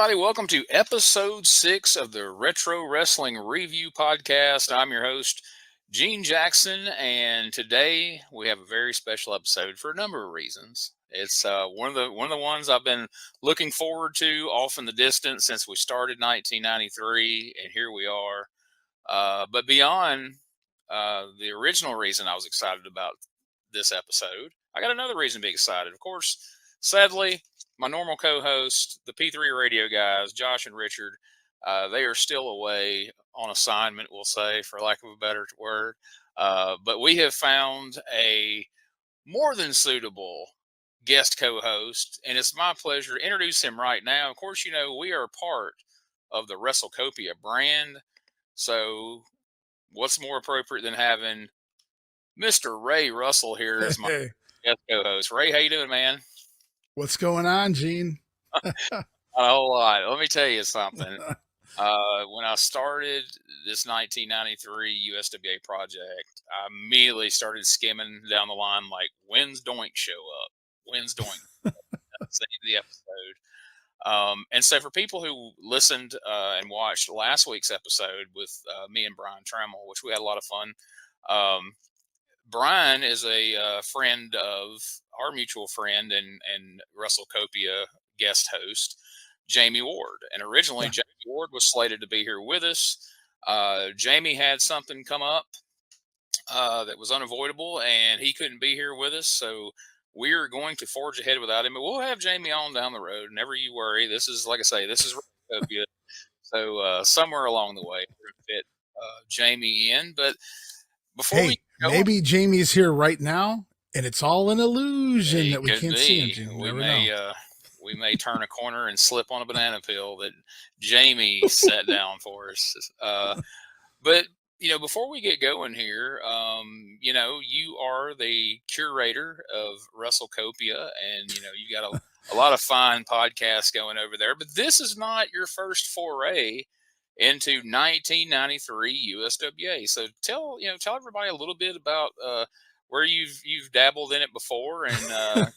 everybody. Welcome to episode 6 of the Retro Wrestling Review Podcast. I'm your host, Gene Jackson, and today we have a very special episode for a number of reasons. It's one of the ones I've been looking forward to off in the distance since we started 1993, and here we are. But beyond the original reason I was excited about this episode, I got another reason to be excited. Of course, sadly, my normal co-host, the P3 radio guys, Josh and Richard, they are still away on assignment, we'll say, for lack of a better word. But we have found a more than suitable guest co-host, and it's my pleasure to introduce him right now. Of course, you know, we are part of the WrestleCopia brand, so what's more appropriate than having Mr. Ray Russell here as my guest co-host. Ray, how you doing, man? What's going on, Gene? A whole lot. Let me tell you something. When I started this 1993 USWA project, I immediately started skimming down the line like, when's Doink show up? When's Doink? That's the end of the episode. And so for people who listened and watched last week's episode with me and Brian Trammell, which we had a lot of fun, Brian is a friend of our mutual friend and WrestleCopia guest host, Jamie Ward. And originally, Jamie Ward was slated to be here with us. Jamie had something come up that was unavoidable, and he couldn't be here with us. So we're going to forge ahead without him. But we'll have Jamie on down the road. Never you worry. This is, like I say, this is WrestleCopia. So somewhere along the way, we're going to fit Jamie in. But before maybe Jamie's here right now, and it's all an illusion that we can't see him. We may turn a corner and slip on a banana peel that Jamie set down for us. But you know, before we get going here, you know, you are the curator of WrestleCopia, and you know, you got a lot of fine podcasts going over there. But this is not your first foray into 1993 USWA. So tell everybody a little bit about where you've dabbled in it before, and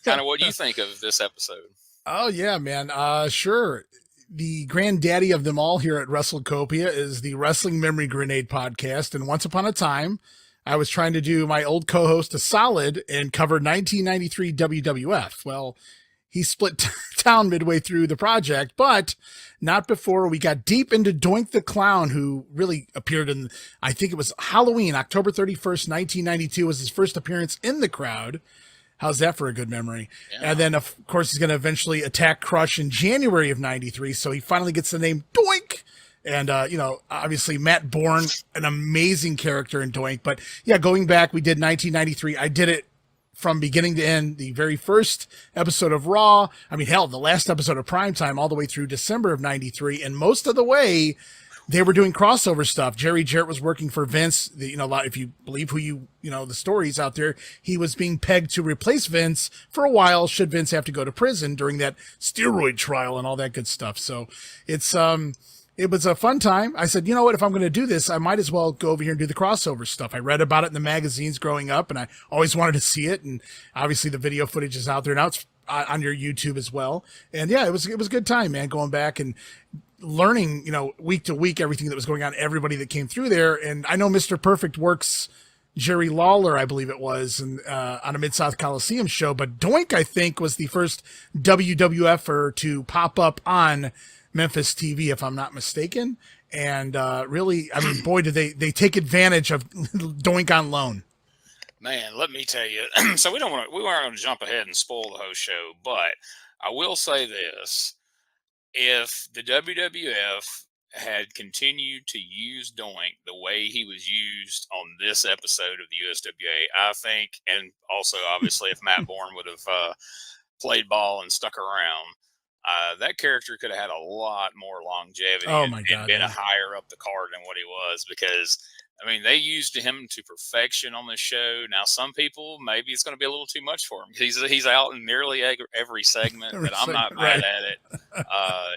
kind of what you think of this episode. Oh yeah, man. Sure. The granddaddy of them all here at WrestleCopia is the Wrestling Memory Grenade podcast. And once upon a time, I was trying to do my old co-host a solid and cover 1993 WWF. Well, he split town midway through the project, but not before we got deep into Doink the Clown, who really appeared in, I think it was Halloween, October 31st, 1992 was his first appearance in the crowd. How's that for a good memory? Yeah. And then, of course, he's going to eventually attack Crush in January of 93. So he finally gets the name Doink. And, you know, obviously Matt Bourne, an amazing character in Doink. But yeah, going back, we did 1993. I did it from beginning to end, the very first episode of Raw. I mean, hell, the last episode of Primetime all the way through December of 93. And most of the way, they were doing crossover stuff. Jerry Jarrett was working for Vince. You know, if you believe the stories out there, he was being pegged to replace Vince for a while should Vince have to go to prison during that steroid trial and all that good stuff. So it was a fun time. I said, you know what, if I'm going to do this, I might as well go over here and do the crossover stuff. I read about it in the magazines growing up, and I always wanted to see it. And obviously the video footage is out there now. It's on your YouTube as well. And yeah, it was a good time, man, going back and learning, you know, week to week, everything that was going on, everybody that came through there. And I know Mr. Perfect works Jerry Lawler, I believe it was, and on a Mid-South Coliseum show. But Doink, I think, was the first WWFer to pop up on Memphis TV, if I'm not mistaken. And really, I mean, boy, did they take advantage of Doink on loan. Man, let me tell you. So we weren't going to jump ahead and spoil the whole show, but I will say this. If the WWF had continued to use Doink the way he was used on this episode of the USWA, I think, and also obviously if Matt Bourne would have played ball and stuck around, that character could have had a lot more longevity and been a higher up the card than what he was, because I mean, they used him to perfection on the show. Now, some people, maybe it's going to be a little too much for him. He's out in nearly every segment, but I'm not mad at it.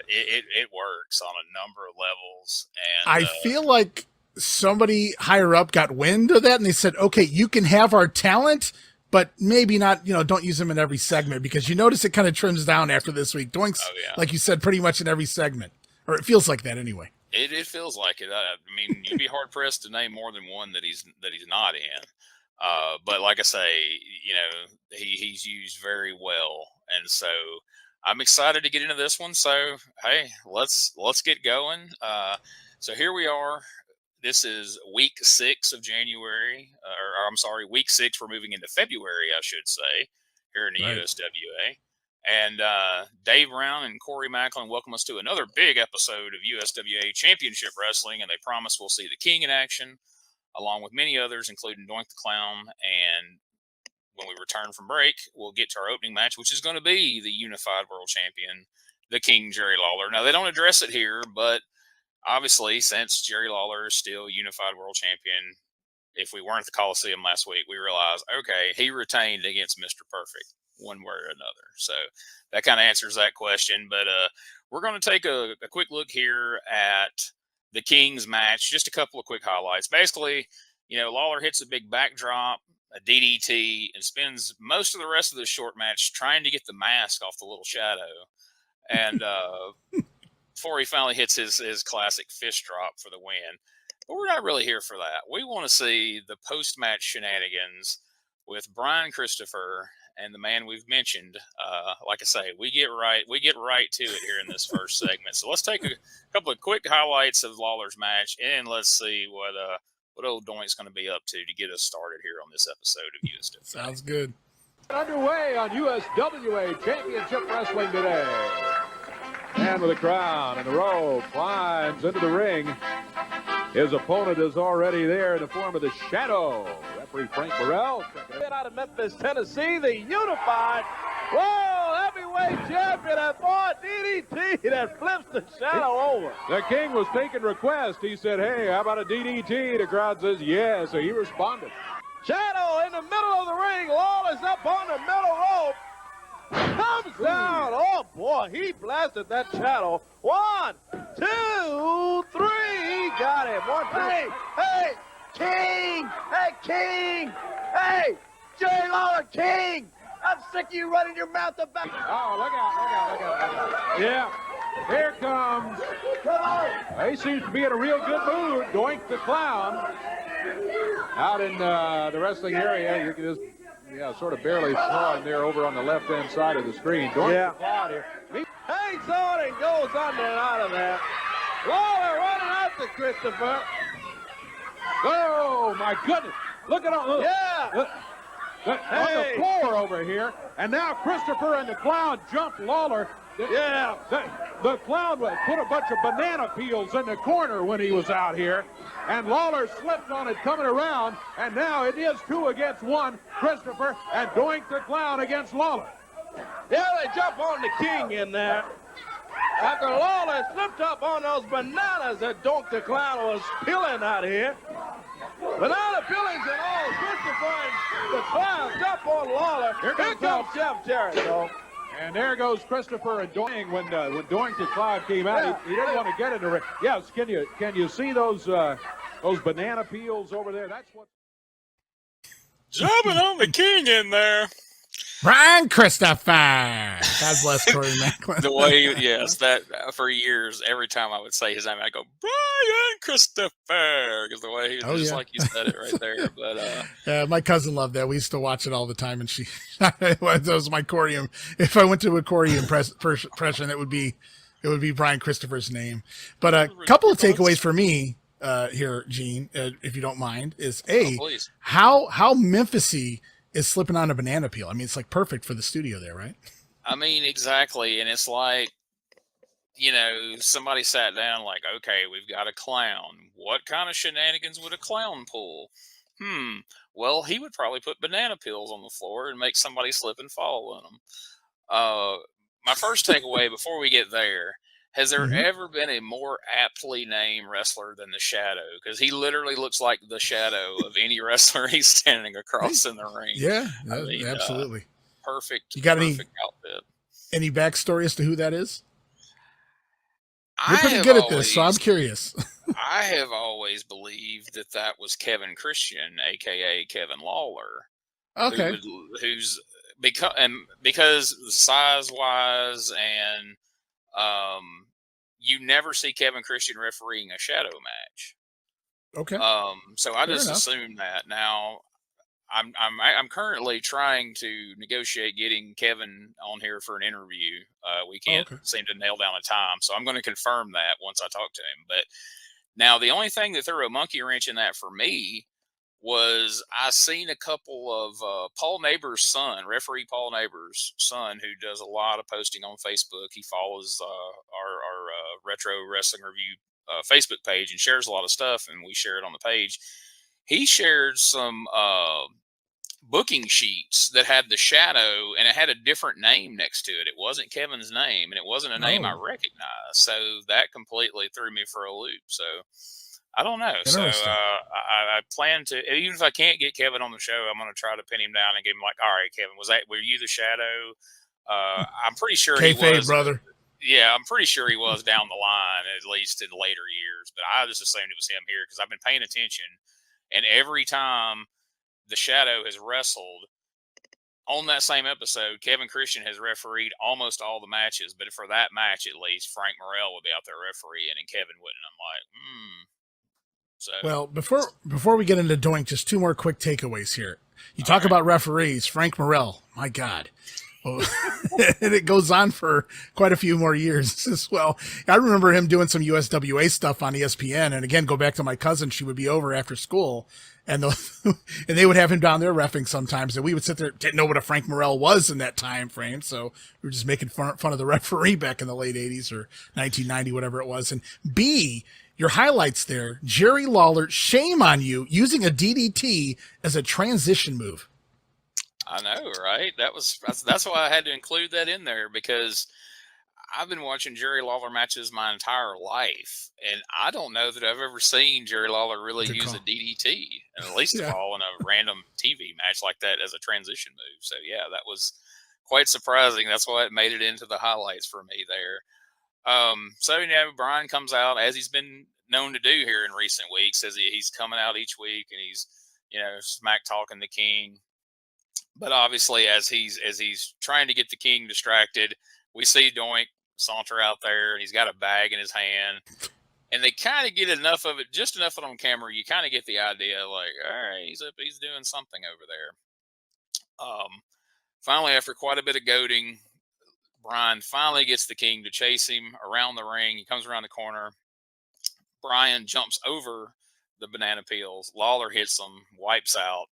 It works on a number of levels. And I feel like somebody higher up got wind of that, and they said, okay, you can have our talent, but maybe not, don't use him in every segment, because you notice it kind of trims down after this week. Doink's, like you said, pretty much in every segment, or it feels like that anyway. It feels like it. I mean, you'd be hard pressed to name more than one that he's not in. But like I say, he's used very well, and so I'm excited to get into this one. So hey, let's get going. So here we are. This is week 6 of January, or I'm sorry, week 6. We're moving into February, I should say, here in the USWA. And Dave Brown and Corey Macklin welcome us to another big episode of USWA Championship Wrestling, and they promise we'll see the King in action, along with many others, including Doink the Clown. And when we return from break, we'll get to our opening match, which is going to be the Unified World Champion, the King, Jerry Lawler. Now, they don't address it here, but obviously, since Jerry Lawler is still Unified World Champion, if we weren't at the Coliseum last week, we realized, okay, he retained against Mr. Perfect one way or another. So that kind of answers that question. But we're going to take a quick look here at the King's match. Just a couple of quick highlights. Basically, Lawler hits a big backdrop, a DDT, and spends most of the rest of the short match trying to get the mask off the little shadow. And before he finally hits his classic fist drop for the win. But we're not really here for that. We want to see the post-match shenanigans with Brian Christopher and the man we've mentioned. Like I say, we get right to it here in this first segment. So let's take a couple of quick highlights of Lawler's match, and let's see what old Doink's going to be up to get us started here on this episode of USWA. Sounds good. Underway on USWA Championship Wrestling today. And with a crown and the robe, climbs into the ring. His opponent is already there in the form of the Shadow. Referee Frank Burrell. Out of Memphis, Tennessee, the Unified World Heavyweight Champion at 4 DDT that flips the Shadow over. The King was taking requests. He said, hey, how about a DDT? The crowd says yes, so he responded. Shadow in the middle of the ring. Lawler's up on the middle rope. Comes down. Oh, boy, he blasted that Shadow. 1, 2, 3. Got him. 1, 2. Hey, King. Hey, King. Hey, Jerry Lawler, King. I'm sick of you running your mouth about. Oh, look out. Yeah. Here comes. Come on. He seems to be in a real good mood. Doink the Clown. Out in the wrestling area, you can just sort of barely saw him there over on the left-hand side of the screen. Doink the Clown here. Hangs on and goes under and out of there. Lawler running after Christopher. Oh, my goodness. Look at all. Yeah. On the floor over here. And now Christopher and the Clown jump Lawler. Yeah. The Clown put a bunch of banana peels in the corner when he was out here. And Lawler slipped on it coming around. And now it is 2 against 1. Christopher and Doink the Clown against Lawler. Yeah, they jump on the King in there. After Lawler slipped up on those bananas that Doink the Clown was peeling out here. Banana peelings and all, Christopher and the Clown jump on Lawler. Here comes Chef Jericho. And there goes Christopher and Doink. When Doink the Clown came out, he didn't want to get in the ring. Yes, can you see those banana peels over there? That's what. Jumping on the King in there. Brian Christopher. God bless Corey Macklin. The way, yes, that for years, every time I would say his name, I'd go, Brian Christopher, because the way he was just like you said it right there. But my cousin loved that. We used to watch it all the time, and that was my Corey. If I went to a Corey impression, it would be Brian Christopher's name. But a couple of takeaways for me here, Gene, if you don't mind, is how Memphis-y is slipping on a banana peel. I mean, it's like perfect for the studio there, right? I mean, exactly. And it's like, somebody sat down like, okay, we've got a clown. What kind of shenanigans would a clown pull? Well, he would probably put banana peels on the floor and make somebody slip and fall in them. My first takeaway before we get there, has there ever been a more aptly named wrestler than the Shadow? Because he literally looks like the shadow of any wrestler he's standing across in the ring. Yeah, absolutely. Perfect. You got perfect outfit. Any backstory as to who that is? You're pretty good at this, so I'm curious. I have always believed that was Kevin Christian, a.k.a. Kevin Lawler. Okay. Because size wise and you never see Kevin Christian refereeing a shadow match. Okay. So I Fair just enough. assumed that. Now I'm currently trying to negotiate getting Kevin on here for an interview. We can't seem to nail down a time, so I'm going to confirm that once I talk to him. But now the only thing that threw a monkey wrench in that for me was I seen a couple of Paul Neighbors' son, referee Paul Neighbors' son, who does a lot of posting on Facebook. He follows our Retro Wrestling Review Facebook page and shares a lot of stuff, and we share it on the page. He shared some booking sheets that had the shadow, and it had a different name next to it. It wasn't Kevin's name, and it wasn't a name I recognized. So that completely threw me for a loop. So I don't know. So I plan to, even if I can't get Kevin on the show, I'm going to try to pin him down and give him like, all right, Kevin, were you the shadow? I'm pretty sure he was, brother. Yeah, I'm pretty sure he was down the line, at least in later years. But I just assumed it was him here because I've been paying attention, and every time the shadow has wrestled on that same episode, Kevin Christian has refereed almost all the matches. But for that match, at least, Frank Morrell would be out there refereeing, and Kevin wouldn't. I'm like, So, well, before we get into Doink, just two more quick takeaways here. You talk about referees, Frank Morrell. My God. Well, and it goes on for quite a few more years as well. I remember him doing some USWA stuff on ESPN. And again, go back to my cousin. She would be over after school, and they would have him down there reffing sometimes. And we would sit there, didn't know what a Frank Morrell was in that time frame. So we were just making fun of the referee back in the late 80s or 1990, whatever it was. And B, your highlights there, Jerry Lawler, shame on you using a DDT as a transition move. I know, right? That's why I had to include that in there, because I've been watching Jerry Lawler matches my entire life, and I don't know that I've ever seen Jerry Lawler really use a DDT, and at least of all in a random TV match like that as a transition move. So yeah, that was quite surprising. That's why it made it into the highlights for me there. So Brian comes out, as he's been known to do here in recent weeks, as he's coming out each week and he's smack talking the King. But obviously, as he's trying to get the King distracted, we see Doink saunter out there, and he's got a bag in his hand. And they kind of get enough of it, just enough of it on camera. You kind of get the idea, like, all right, he's doing something over there. Finally, after quite a bit of goading, Brian finally gets the King to chase him around the ring. He comes around the corner. Brian jumps over the banana peels. Lawler hits him, wipes out.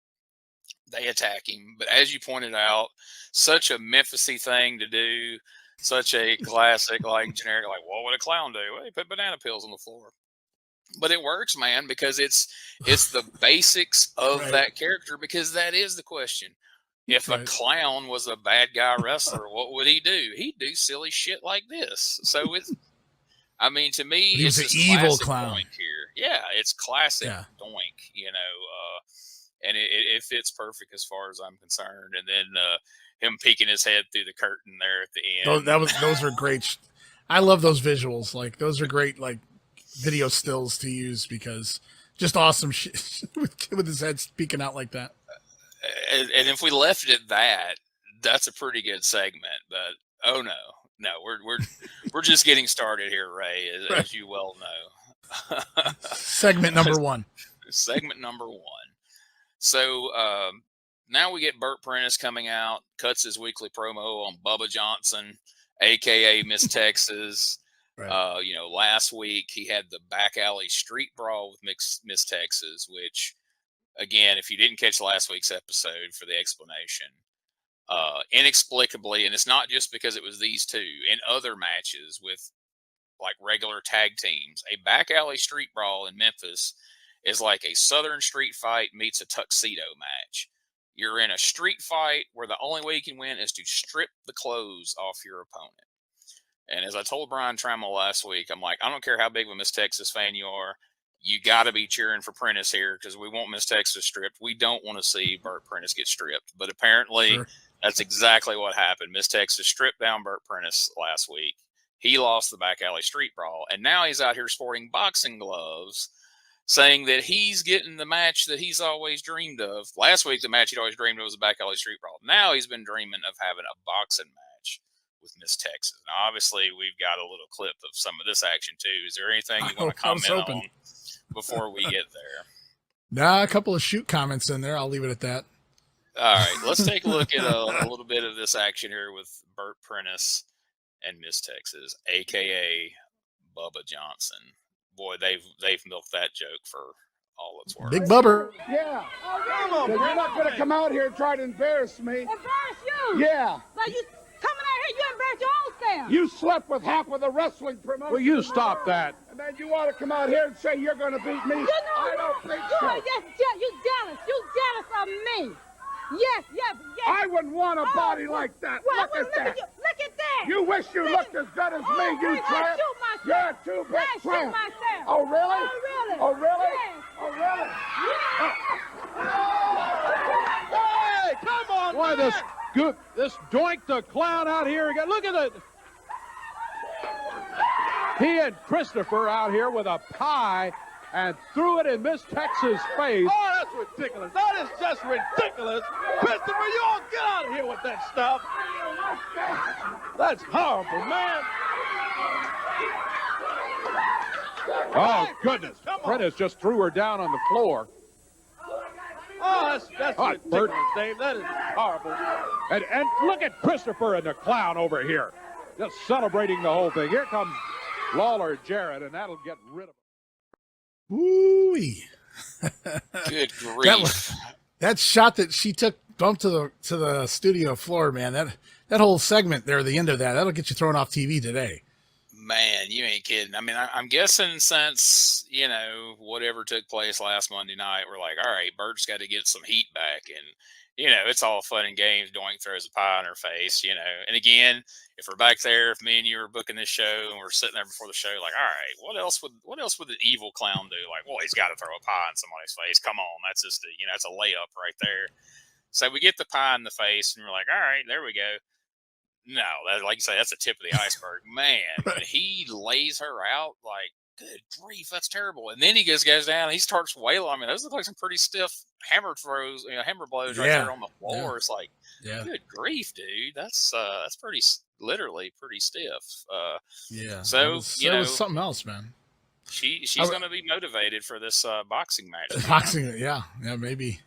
They attack him. But as you pointed out, such a Memphis-y thing to do, such a classic, like generic, like, what would a clown do? Well, he put banana peels on the floor. But it works, man, because it's the basics of that character, because that is the question. If a clown was a bad guy wrestler, what would he do? He'd do silly shit like this. So to me, he's it's an evil clown Doink here. Yeah, it's classic Doink, and it fits perfect as far as I'm concerned. And then him peeking his head through the curtain there at the end. Those are great. I love those visuals. Like, those are great, like, video stills to use, because just awesome shit with his head peeking out like that. And if we left it at that's a pretty good segment. But no, we're just getting started here, Ray, as you well know. Segment number one. Segment number one. So now we get Burt Prentice coming out, cuts his weekly promo on Bubba Johnson, aka Miss Texas. Last week he had the back alley street brawl with Miss Texas, which, again, if you didn't catch last week's episode for the explanation, inexplicably, and it's not just because it was these two, in other matches with like regular tag teams, a back alley street brawl in Memphis is like a Southern street fight meets a tuxedo match. You're in a street fight where the only way you can win is to strip the clothes off your opponent. And as I told Brian Trammell last week, I'm like, I don't care how big of a Miss Texas fan you are, you got to be cheering for Prentice here, because we want Miss Texas stripped. We don't want to see Burt Prentice get stripped. But apparently that's exactly what happened. Miss Texas stripped down Burt Prentice last week. He lost the back alley street brawl, and now he's out here sporting boxing gloves saying that he's getting the match that he's always dreamed of. Last week, the match he'd always dreamed of was a Back Alley Street Brawl. Now he's been dreaming of having a boxing match with Miss Texas. Now, obviously, we've got a little clip of some of this action, too. Is there anything you want to comment on before we get there? Nah, a couple of shoot comments in there. I'll leave it at that. All right, let's take a look at a little bit of this action here with Burt Prentice and Miss Texas, a.k.a. Bubba Johnson. Boy, they've milked that joke for all it's worth. Big Bubber. Yeah. Come on, you're not going to come out here and try to embarrass me. Embarrass you? Yeah. Like you coming out here, you embarrass your own self. You slept with half of the wrestling promotion. Will you stop that? And then you want to come out here and say you're going to beat me? You know, I don't think so. You jealous. You jealous of me. Yes. I wouldn't want a body like that. Well, Look at that. Look at that. You wish you looked as good as me, you tramp. You're a two-bit I shoot tramp. myself. Oh, really? Oh, really? Oh, really? Yes. Oh, really? Hey, come on, boy, this Doink the clown out here again. Look at it. He and Christopher out here with a pie and threw it in Miss Texas' face. Oh, that's ridiculous. That is just ridiculous. Christopher, you all get out of here with that stuff. That's horrible, man. Oh, goodness. Prentice just threw her down on the floor. Oh, that's All right, Burt. ridiculous, Dave. That is horrible. And look at Christopher and the clown over here. Just celebrating the whole thing. Here comes Lawler Jarrett, and that'll get rid of him. Woo-wee. Good grief. That shot that she took bumped to the studio floor, man. That whole segment there, the end of that'll get you thrown off TV today. Man, you ain't kidding. I mean, I'm guessing since, whatever took place last Monday night, we're like, all right, Burt's got to get some heat back. And, it's all fun and games. Doink throws a pie in her face, And again, if we're back there, if me and you were booking this show and we're sitting there before the show, like, all right, what else would the evil clown do? Like, well, he's got to throw a pie in somebody's face. Come on. That's just that's a layup right there. So we get the pie in the face and we're like, all right, there we go. No, like you say, that's the tip of the iceberg. Man, when he lays her out, like, good grief, that's terrible. And then he goes down and he starts wailing. I mean, those look like some pretty stiff hammer throws, hammer blows right there on the floor. Yeah. It's like, good grief, dude. That's pretty, literally pretty stiff. So, it was something else, man. She's going to be motivated for this boxing match. Boxing, yeah, maybe.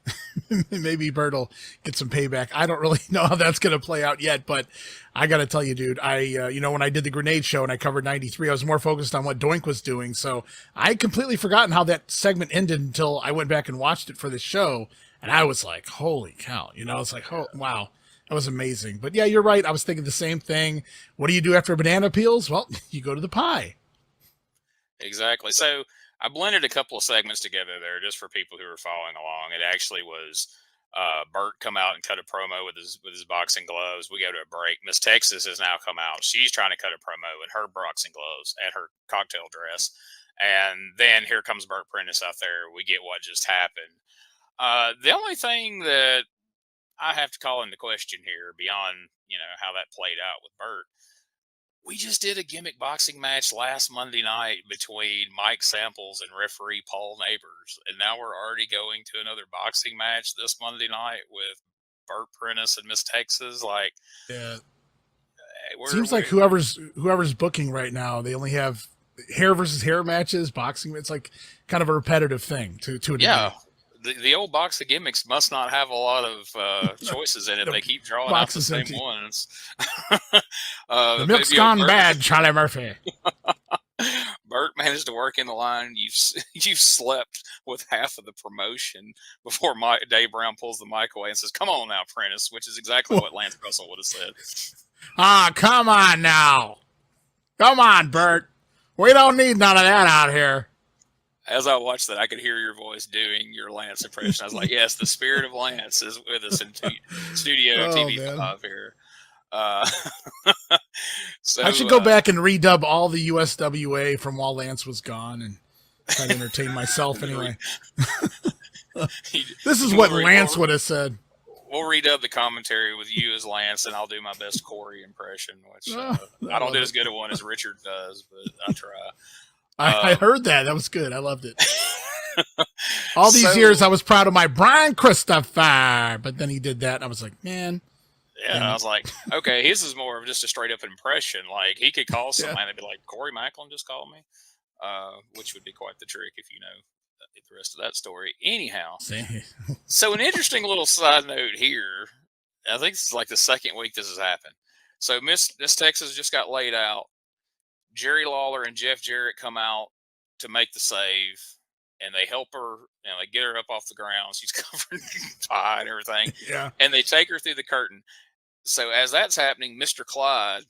Maybe Burt will get some payback. I don't really know how that's going to play out yet, but I got to tell you, dude, when I did the Grenade show and I covered 93, I was more focused on what Doink was doing. So I had completely forgotten how that segment ended until I went back and watched it for the show. And I was like, holy cow, it's like, oh, wow, that was amazing. But yeah, you're right. I was thinking the same thing. What do you do after banana peels? Well, you go to the pie. Exactly. So I blended a couple of segments together there just for people who are following along. It actually was Burt come out and cut a promo with his boxing gloves. We go to a break. Miss Texas has now come out. She's trying to cut a promo in her boxing gloves and her cocktail dress. And then here comes Burt Prentice out there. We get what just happened. The only thing that I have to call into question here beyond, how that played out with Burt, we just did a gimmick boxing match last Monday night between Mike Samples and referee Paul Neighbors. And now we're already going to another boxing match this Monday night with Burt Prentice and Miss Texas. Like, yeah, seems like whoever's booking right now, they only have hair versus hair matches, boxing. It's like kind of a repetitive thing to a degree. Yeah. The old box of gimmicks must not have a lot of choices in it. They keep drawing out the same ones. The milk's gone bad, Charlie Murphy. Burt managed to work in the line. You've slept with half of the promotion before Dave Brown pulls the mic away and says, "Come on now, Prentice," which is exactly what Lance Russell would have said. Come on now. Come on, Burt. We don't need none of that out here. As I watched that, I could hear your voice doing your Lance impression. I was like, yes, the spirit of Lance is with us in Studio TV5 here. So I should go back and redub all the USWA from while Lance was gone and try to entertain myself anyway. This is what Lance would have said. We'll redub the commentary with you as Lance, and I'll do my best Corey impression, which I don't do as good a one as Richard does, but I try. I heard that. That was good. I loved it. All these years I was proud of my Brian Christopher, but then he did that, and I was like, man. Yeah, and I was like, okay, his is more of just a straight up impression. Like he could call somebody and be like, Corey Macklin just called me, which would be quite the trick if you know the rest of that story. Anyhow, so an interesting little side note here. I think it's like the second week this has happened. So Miss Texas just got laid out. Jerry Lawler and Jeff Jarrett come out to make the save, and they help her. They get her up off the ground. She's covered in pie and everything. Yeah. And they take her through the curtain. So as that's happening, Mr. Clyde,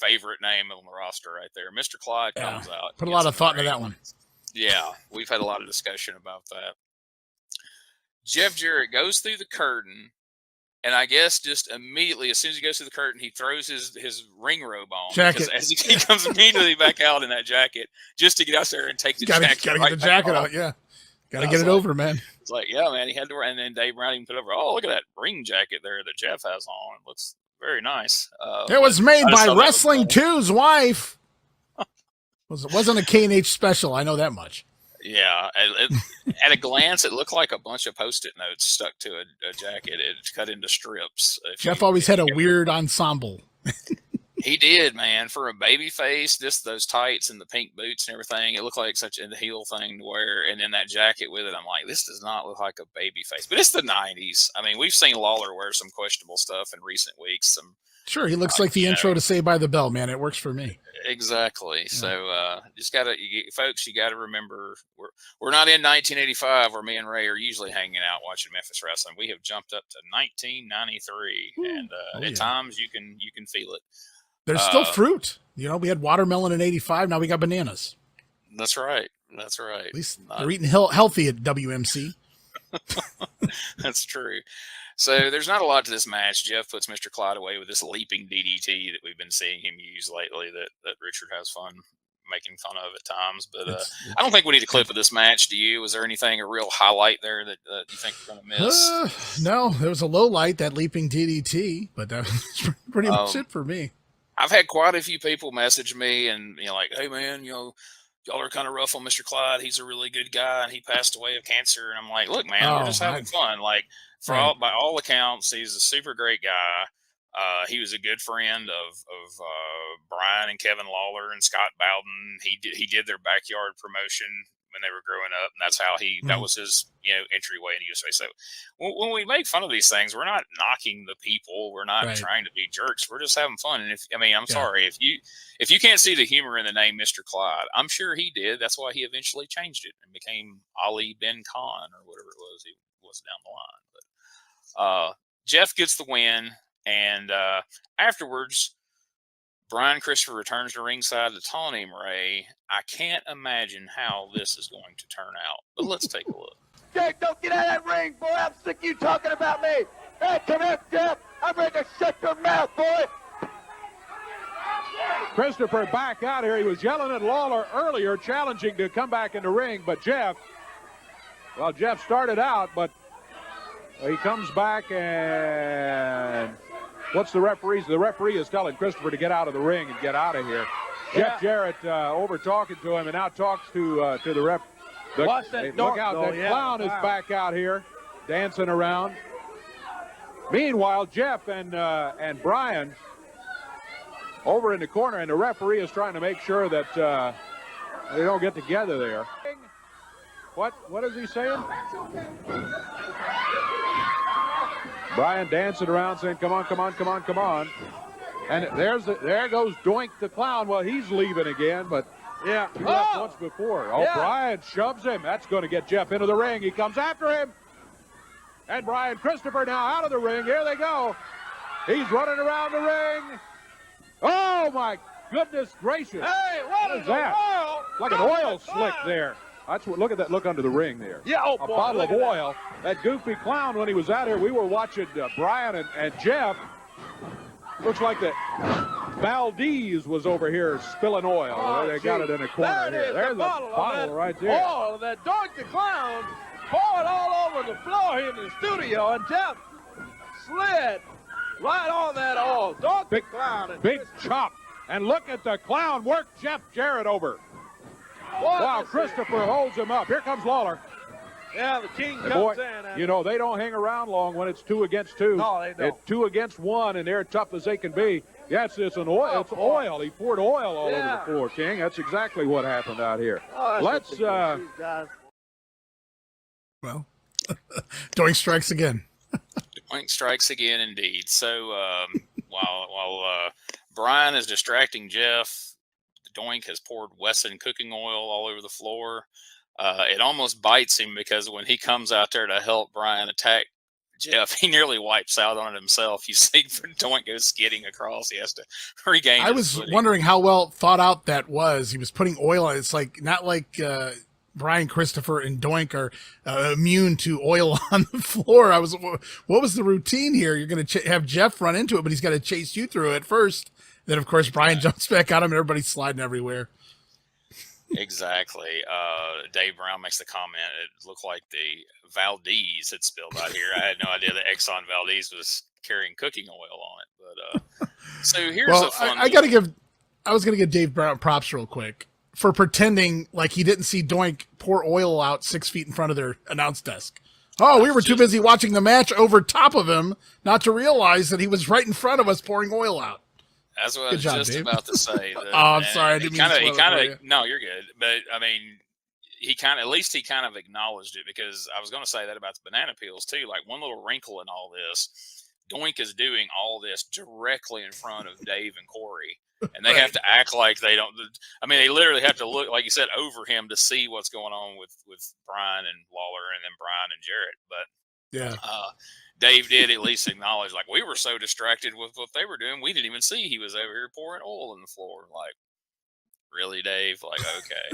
favorite name on the roster right there, Mr. Clyde comes out. Put a lot of thought into that one. Yeah, we've had a lot of discussion about that. Jeff Jarrett goes through the curtain, and I guess just immediately, as soon as he goes through the curtain, he throws his ring robe on. Jacket. As he comes immediately back out in that jacket just to get out there and take the jacket. Gotta right get the jacket out, yeah. Gotta get it over, man. It's like, yeah, man, he had to wear, and then Dave Brown even put over, oh, look at that ring jacket there that Jeff has on. It looks very nice. It was made by Wrestling 2's wife. Wasn't a K&H special, I know that much. Yeah, at a glance, it looked like a bunch of Post-it notes stuck to a jacket. It cut into strips. Jeff always had a weird ensemble. He did, man. For a baby face, just those tights and the pink boots and everything, it looked like such a heel thing to wear. And then that jacket with it, I'm like, this does not look like a baby face. But it's the 90s. I mean, we've seen Lawler wear some questionable stuff in recent weeks. Sure, he looks like the intro to Saved by the Bell, man. It works for me. Exactly. Yeah. So just folks, you got to remember, we're not in 1985 where me and Ray are usually hanging out watching Memphis wrestling. We have jumped up to 1993, and at times you can feel it. There's still fruit. We had watermelon in 85. Now we got bananas. That's right. That's right. At least they're eating healthy at WMC. That's true. So there's not a lot to this match. Jeff puts Mr. Clyde away with this leaping DDT that we've been seeing him use lately that Richard has fun making fun of at times. But I don't think we need a clip of this match. Do you? Was there anything, a real highlight there that you think we're going to miss? No, there was a low light, that leaping DDT, but that was pretty much it for me. I've had quite a few people message me and, like, hey, man, y'all are kind of rough on Mr. Clyde. He's a really good guy, and he passed away of cancer. And I'm like, look, man, we're just having fun. Like, by all accounts, he's a super great guy. He was a good friend of Brian and Kevin Lawler and Scott Bowden. He did their backyard promotion when they were growing up, and that's how that was his entryway into USWA. So when we make fun of these things, we're not knocking the people. We're not trying to be jerks. We're just having fun. And I'm sorry if you can't see the humor in the name Mr. Clyde, I'm sure he did. That's why he eventually changed it and became Ali Ben Khan or whatever it was he was down the line. But Jeff gets the win, and afterwards, Brian Christopher returns to ringside to taunt him, Ray. I can't imagine how this is going to turn out, but let's take a look. Jake, don't get out of that ring, boy. I'm sick of you talking about me. Hey, come here, Jeff. I'm ready to shut your mouth, boy. Christopher back out here. He was yelling at Lawler earlier, challenging to come back in the ring, but Jeff started out, but he comes back and what's the referee? The referee is telling Christopher to get out of the ring and get out of here. Yeah. Jeff Jarrett over talking to him and now talks to the ref. Watch that look out, that clown is back out here dancing around. Meanwhile, Jeff and Brian over in the corner, and the referee is trying to make sure that they don't get together there. What is he saying? Brian dancing around saying, come on, come on, come on, come on. And there goes Doink the clown. Well, he's leaving again, but he left once before. Brian shoves him. That's going to get Jeff into the ring. He comes after him. And Brian Christopher now out of the ring. Here they go. He's running around the ring. Oh, my goodness gracious. Hey, what is that? Like an oil slick there. That's what. Look at that. Look under the ring there. Yeah, a bottle of oil. That goofy clown. When he was out here, we were watching Brian and Jeff. Looks like that Valdez was over here spilling oil. Oh, they got it in a corner here. There's a bottle right there. Oil that Doink the clown poured all over the floor here in the studio, and Jeff slid right on that oil. Doink the clown. Big chop. And look at the clown work Jeff Jarrett over. Wow, Christopher holds him up. Here comes Lawler. Yeah, the King Hey, comes boy, in. you know, they don't hang around long when it's 2 against 2. No, they don't. It's 2 against 1, and they're tough as they can be. Yes, it's an oil. It's oil. He poured oil all over the floor, King. That's exactly what happened out here. Let's. Well, Doink strikes again. Doink strikes again, indeed. So while Brian is distracting Jeff, Doink has poured Wesson cooking oil all over the floor. It almost bites him because when he comes out there to help Brian attack Jeff, he nearly wipes out on it himself. You see Doink goes skidding across. He has to regain I was wondering how well thought out that was. He was putting oil on it. It's like not like Brian, Christopher, and Doink are immune to oil on the floor. What was the routine here? You're going to have Jeff run into it, but he's got to chase you through it first. Then, of course, Brian jumps back on him and everybody's sliding everywhere. Exactly. Dave Brown makes the comment, it looked like the Valdez had spilled out here. I had no idea that Exxon Valdez was carrying cooking oil on it. But so here's a fun. I was going to give Dave Brown props real quick for pretending like he didn't see Doink pour oil out 6 feet in front of their announce desk. Oh, we were too busy watching the match over top of him not to realize that he was right in front of us pouring oil out. That's what I was just about to say. I'm sorry. I didn't mean to spoil it for you. No, you're good. But I mean, at least he kind of acknowledged it, because I was going to say that about the banana peels too. Like, one little wrinkle in all this, Doink is doing all this directly in front of Dave and Corey, and they have to act like they don't. I mean, they literally have to look, like you said, over him to see what's going on with Brian and Lawler, and then Brian and Jarrett. But yeah. Dave did at least acknowledge, like, we were so distracted with what they were doing, we didn't even see he was over here pouring oil in the floor. Like, really, Dave? Like, okay.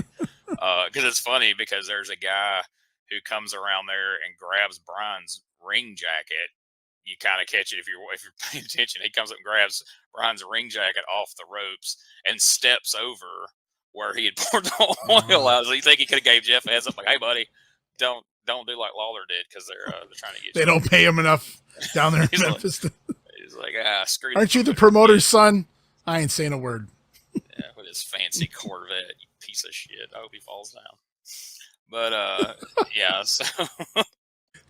Because it's funny, because there's a guy who comes around there and grabs Brian's ring jacket. You kind of catch it if you're paying attention. He comes up and grabs Brian's ring jacket off the ropes and steps over where he had poured the oil out. So you think he could have gave Jeff a heads up, like, hey, buddy, don't do like Lawler did, because they're trying to get They don't pay him enough down there in Memphis. He's like, screw. Aren't you the promoter's son? I ain't saying a word. Yeah, with his fancy Corvette, you piece of shit. I hope he falls down. But yeah, so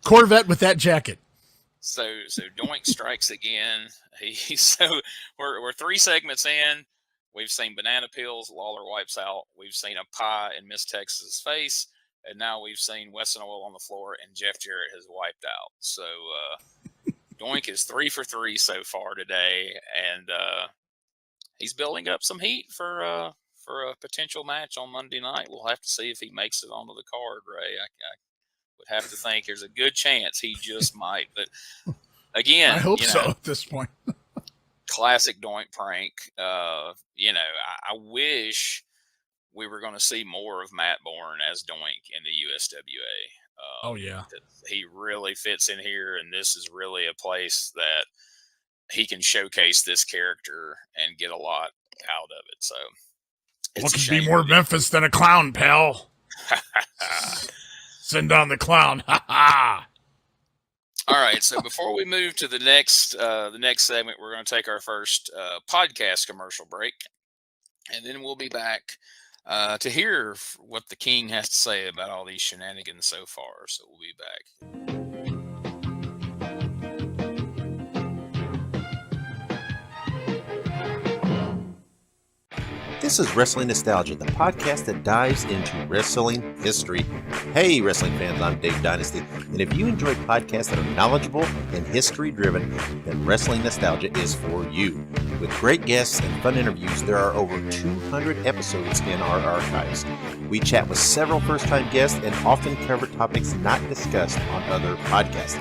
Corvette with that jacket. So Doink strikes again. So we're 3 segments in. We've seen banana peels. Lawler wipes out. We've seen a pie in Miss Texas's face. And now we've seen Wesson oil on the floor, and Jeff Jarrett has wiped out. So Doink is 3 for 3 so far today, and he's building up some heat for a potential match on Monday night. We'll have to see if he makes it onto the card, Ray. I would have to think there's a good chance he just might. But again, I hope so at this point. Classic Doink prank. I wish we were going to see more of Matt Bourne as Doink in the USWA. Oh, yeah. He really fits in here, and this is really a place that he can showcase this character and get a lot out of it. So, what could be more Memphis than a clown, pal? Send on the clown. Ha ha. All right. So before we move to the next segment, we're going to take our first podcast commercial break, and then we'll be back to hear what the King has to say about all these shenanigans so far. So we'll be back. This is Wrestling Nostalgia, the podcast that dives into wrestling history. Hey, wrestling fans, I'm Dave Dynasty, and if you enjoy podcasts that are knowledgeable and history-driven, then Wrestling Nostalgia is for you. With great guests and fun interviews, there are over 200 episodes in our archives. We chat with several first-time guests and often cover topics not discussed on other podcasts.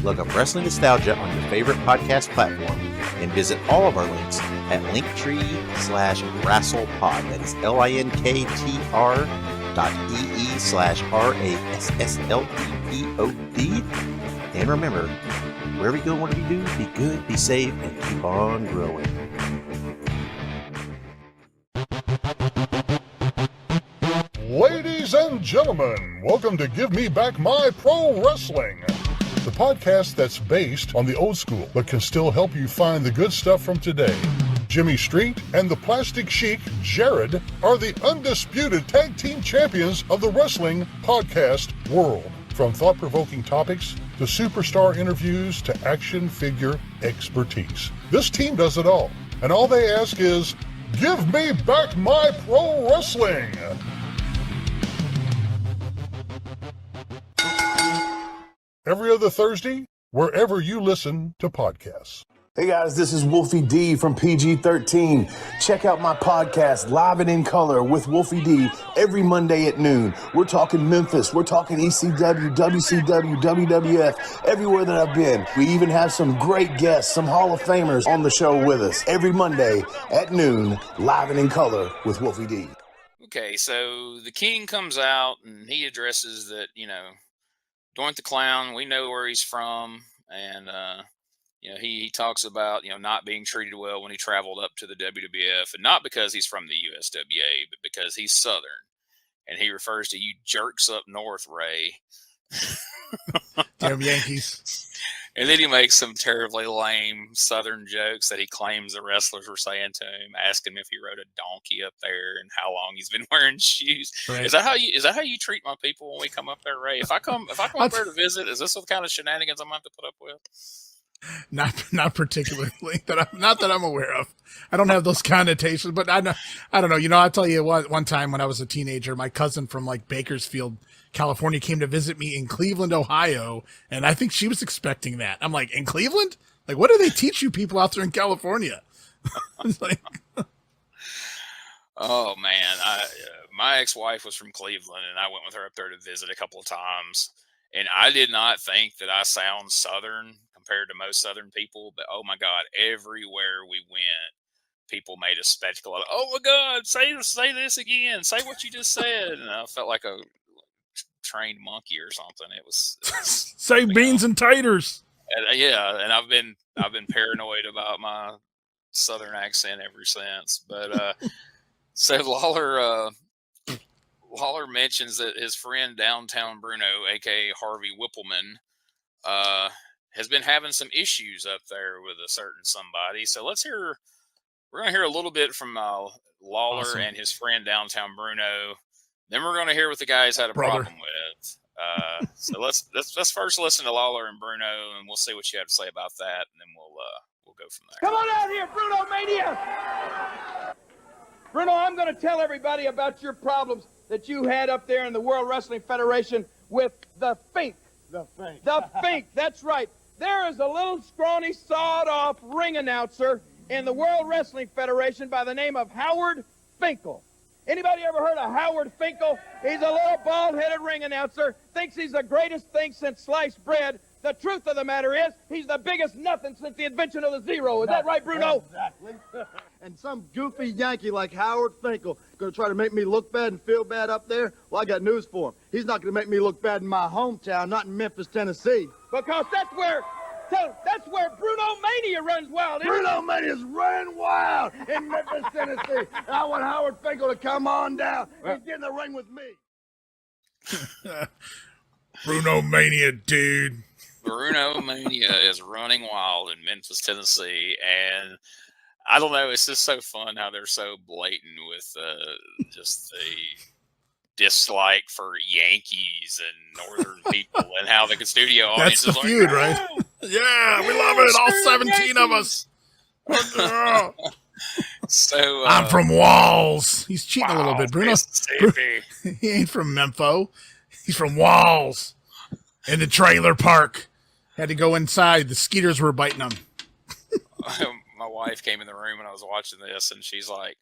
Look up Wrestling Nostalgia on your favorite podcast platform and visit all of our links at linktree/WrestlePod. That is linktr.ee/RASSLEPOD. And remember, wherever you go, whatever you do, be good, be safe, and keep on growing. Ladies and gentlemen, welcome to Give Me Back My Pro Wrestling, the podcast that's based on the old school but can still help you find the good stuff from today. Jimmy Street and the Plastic Sheik, Jared, are the undisputed tag team champions of the wrestling podcast world. From thought-provoking topics to superstar interviews to action figure expertise. This team does it all. And all they ask is, give me back my pro wrestling. Every other Thursday, wherever you listen to podcasts. Hey guys, this is Wolfie D from PG-13. Check out my podcast, Live and in Color with Wolfie D, every Monday at noon. We're talking Memphis, we're talking ECW, WCW, WWF, everywhere that I've been. We even have some great guests, some Hall of Famers on the show with us. Every Monday at noon, Live and in Color with Wolfie D. Okay, so the King comes out and he addresses that, Doink the Clown, we know where he's from, and he talks about, not being treated well when he traveled up to the WWF, and not because he's from the USWA, but because he's Southern. And he refers to you jerks up north, Ray. Damn Yankees. And then he makes some terribly lame Southern jokes that he claims the wrestlers were saying to him, asking him if he rode a donkey up there and how long he's been wearing shoes. Right. Is that how you treat my people when we come up there, Ray? If I come up there to visit, is this the kind of shenanigans I'm going to have to put up with? Not particularly. Not that I'm aware of. I don't have those connotations, but I don't know. I'll tell you one time when I was a teenager, my cousin from Bakersfield, California came to visit me in Cleveland, Ohio, and I think she was expecting that. I'm like, in Cleveland? Like, what do they teach you people out there in California? It's like, oh man, my ex-wife was from Cleveland, and I went with her up there to visit a couple of times, and I did not think that I sound Southern compared to most Southern people, but oh my God, everywhere we went, people made a spectacle of, oh my God, say this again, say what you just said, and I felt like a trained monkey or something. It was say beans and taters. And, yeah, and I've been paranoid about my Southern accent ever since. But so Lawler mentions that his friend Downtown Bruno, aka Harvey Whippleman, has been having some issues up there with a certain somebody. So we're going to hear a little bit from Lawler awesome. And his friend Downtown Bruno. Then we're going to hear what the guys had a problem with. So let's first listen to Lawler and Bruno, and we'll see what you have to say about that, and then we'll go from there. Come on out here, Bruno Mania! Bruno, I'm going to tell everybody about your problems that you had up there in the World Wrestling Federation with the Fink. The Fink. The Fink, that's right. There is a little scrawny, sawed-off ring announcer in the World Wrestling Federation by the name of Howard Finkel. Anybody ever heard of Howard Finkel? He's a little bald-headed ring announcer, thinks he's the greatest thing since sliced bread. The truth of the matter is, he's the biggest nothing since the invention of the zero. Is that right, Bruno? Exactly. And some goofy Yankee like Howard Finkel going to try to make me look bad and feel bad up there? Well, I got news for him. He's not going to make me look bad in my hometown, not in Memphis, Tennessee. Because that's where Bruno Mania runs wild. Bruno Mania's running wild in Memphis, Tennessee. And I want Howard Finkel to come on down and get in the ring with me. Bruno Mania, dude. Bruno Mania is running wild in Memphis, Tennessee, and I don't know. It's just so fun how they're so blatant with just the dislike for Yankees and Northern people, and how the studio audience That's the is feud, like, right? Yeah, we love it. All 17 of us. So I'm from Walls. He's cheating a little bit, Bruno. Mississippi. He ain't from Memphis. He's from Walls. In the trailer park. Had to go inside. The skeeters were biting him. My wife came in the room when I was watching this, and she's like,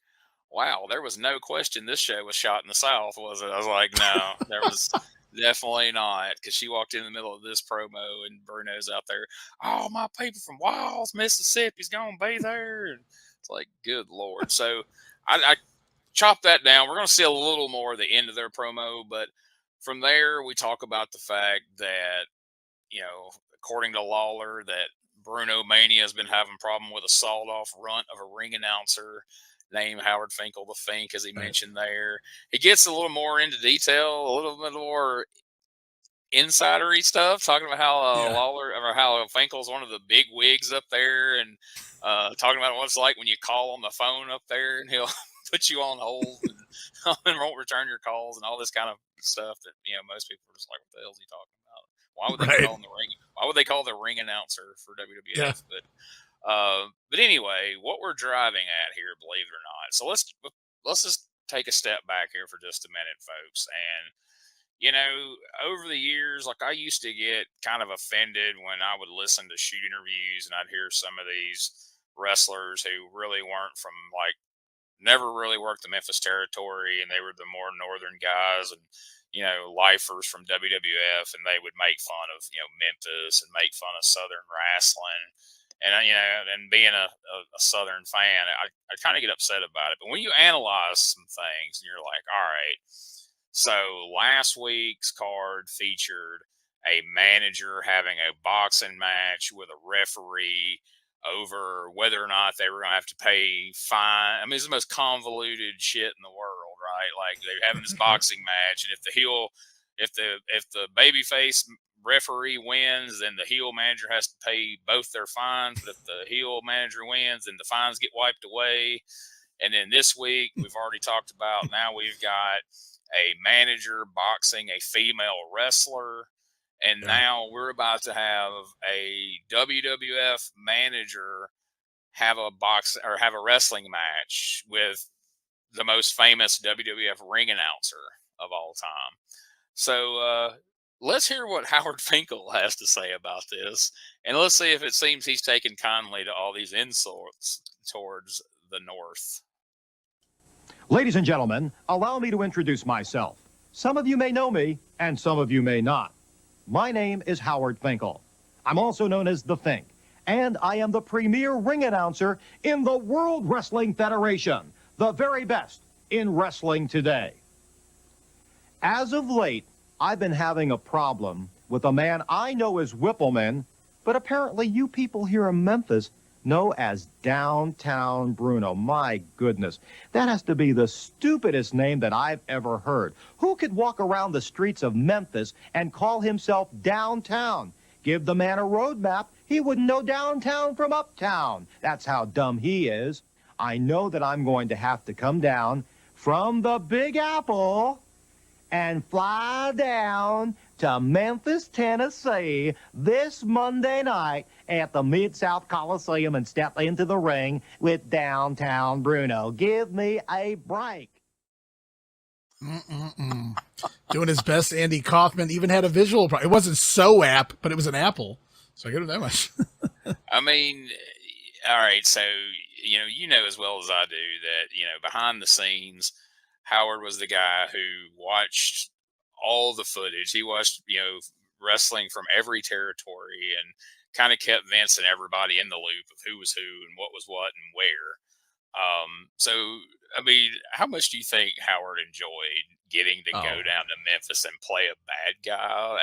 wow, there was no question this show was shot in the South, was it? I was like, no, there was definitely not, because she walked in the middle of this promo, and Bruno's out there, oh, my people from Walls, Mississippi's going to be there. And it's like, good Lord. So I chopped that down. We're going to see a little more of the end of their promo, but from there, we talk about the fact that, according to Lawler, that Bruno Mania has been having a problem with a sawed-off runt of a ring announcer named Howard Finkel, the Fink, as he mentioned there. He gets a little more into detail, a little bit more insidery stuff, talking about how Yeah. Lawler or how Finkel's one of the big wigs up there, and talking about what it's like when you call on the phone up there, and he'll put you on hold and won't return your calls and all this kind of stuff that most people are just like, what the hell is he talking about? Why would they Right. call him the ring? Why would they call the ring announcer for WWF? Yeah. But anyway, what we're driving at here, believe it or not. So let's just take a step back here for just a minute, folks. And over the years, like I used to get kind of offended when I would listen to shoot interviews and I'd hear some of these wrestlers who really weren't from never really worked the Memphis territory, and they were the more northern guys and lifers from WWF, and they would make fun of Memphis and make fun of Southern wrestling. And and being a Southern fan, I kind of get upset about it. But when you analyze some things, and you're like, all right, so last week's card featured a manager having a boxing match with a referee over whether or not they were going to have to pay fine. I mean, it's the most convoluted shit in the world, right? Like they're having this boxing match, and if the babyface referee wins, then the heel manager has to pay both their fines. But if the heel manager wins, then the fines get wiped away. And then this week, we've already talked about, now we've got a manager boxing a female wrestler. And now we're about to have a WWF manager have a wrestling match with the most famous WWF ring announcer of all time. So let's hear what Howard Finkel has to say about this, and let's see if it seems he's taken kindly to all these insults towards the North. Ladies and gentlemen, allow me to introduce myself. Some of you may know me, and some of you may not. My name is Howard Finkel. I'm also known as The Fink, and I am the premier ring announcer in the World Wrestling Federation, the very best in wrestling today. As of late, I've been having a problem with a man I know as Whippleman, but apparently you people here in Memphis know as Downtown Bruno. My goodness, that has to be the stupidest name that I've ever heard. Who could walk around the streets of Memphis and call himself Downtown? Give the man a road map, he wouldn't know downtown from uptown. That's how dumb he is. I know that I'm going to have to come down from the Big Apple and fly down to Memphis, Tennessee this Monday night at the Mid-South Coliseum and step into the ring with Downtown Bruno. Give me a break. Doing his best. Andy Kaufman even had a visual. It wasn't so app, but it was an apple. So I give him that much. I mean, all right. So, you know as well as I do that, behind the scenes, Howard was the guy who watched all the footage. He watched, wrestling from every territory and kind of kept Vince and everybody in the loop of who was who and what was what and where. So, I mean, how much do you think Howard enjoyed getting to go down to Memphis and play a bad guy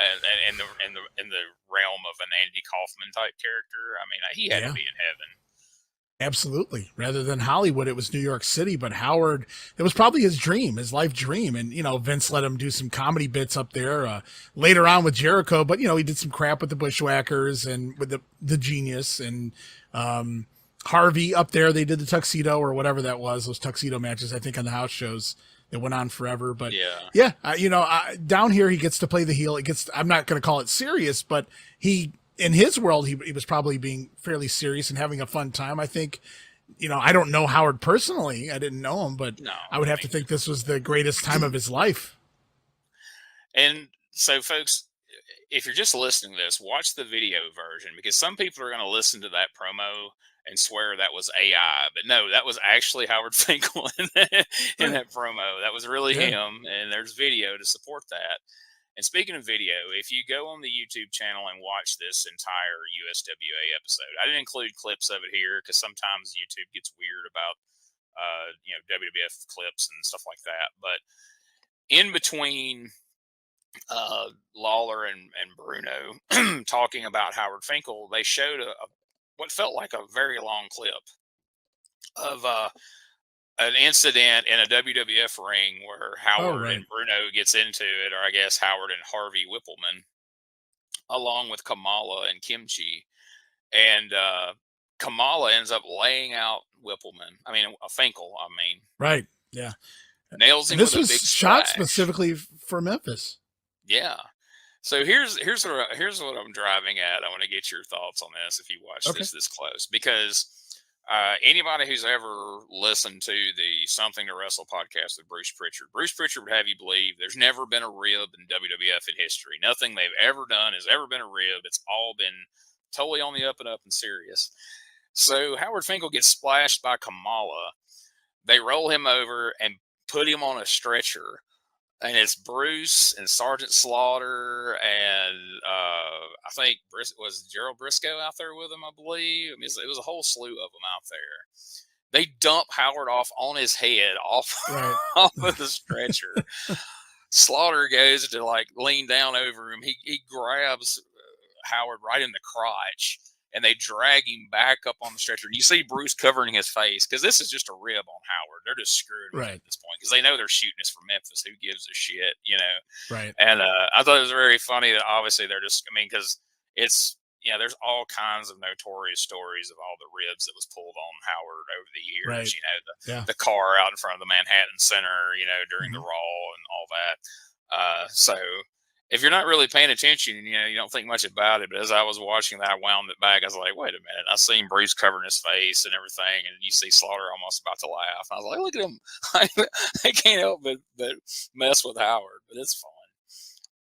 and in the realm of an Andy Kaufman type character? I mean, he had to be in heaven. Absolutely. Rather than Hollywood, it was New York City. But Howard, it was probably his dream, his life dream. And, Vince let him do some comedy bits up there later on with Jericho. But, he did some crap with the Bushwhackers and with the Genius and Harvey up there. They did the tuxedo or whatever that was, those tuxedo matches, I think, on the house shows that went on forever. But down here, he gets to play the heel. I'm not going to call it serious, but in his world, he was probably being fairly serious and having a fun time. I think, I don't know Howard personally. I didn't know him, but I would have to think this was the greatest time of his life. And so, folks, if you're just listening to this, watch the video version, because some people are going to listen to that promo and swear that was AI. But no, that was actually Howard Finkel in that promo. That was really him, and there's video to support that. And speaking of video, if you go on the YouTube channel and watch this entire USWA episode, I didn't include clips of it here because sometimes YouTube gets weird about, WWF clips and stuff like that. But in between Lawler and Bruno talking about Howard Finkel, they showed what felt like a very long clip of an incident in a WWF ring where Howard and Bruno gets into it, or I guess Howard and Harvey Whippleman along with Kamala and Kimchi. And Kamala ends up laying out Finkel, Right. Yeah. nails him And this with a was big shot splash. specifically for Memphis. Yeah. So here's what I'm driving at. I want to get your thoughts on this if you watch Okay. this close, because anybody who's ever listened to the Something to Wrestle podcast with Bruce Pritchard would have you believe there's never been a rib in WWF in history. Nothing they've ever done has ever been a rib. It's all been totally on the up and up and serious. So Howard Finkel gets splashed by Kamala. They roll him over and put him on a stretcher. And it's Bruce and Sergeant Slaughter and I think was Gerald Briscoe out there with him, I believe. I mean, it was a whole slew of them out there. They dump Howard off on his head off of the stretcher. Slaughter goes to like lean down over him. He grabs Howard right in the crotch, and they drag him back up on the stretcher. And you see Bruce covering his face, because this is just a rib on Howard. They're just screwing with him at this point, because they know they're shooting this for Memphis. Who gives a shit, you know? Right. And I thought it was very funny that obviously they're just, because it's, there's all kinds of notorious stories of all the ribs that was pulled on Howard over the years. Right. You know, the car out in front of the Manhattan Center, you know, during the Raw and all that. So if you're not really paying attention, you know, you don't think much about it. But as I was watching that, I wound it back. I was like, wait a minute. I seen Bruce covering his face and everything, and you see Slaughter almost about to laugh. I was like, look at him. I can't help but mess with Howard, but it's fun.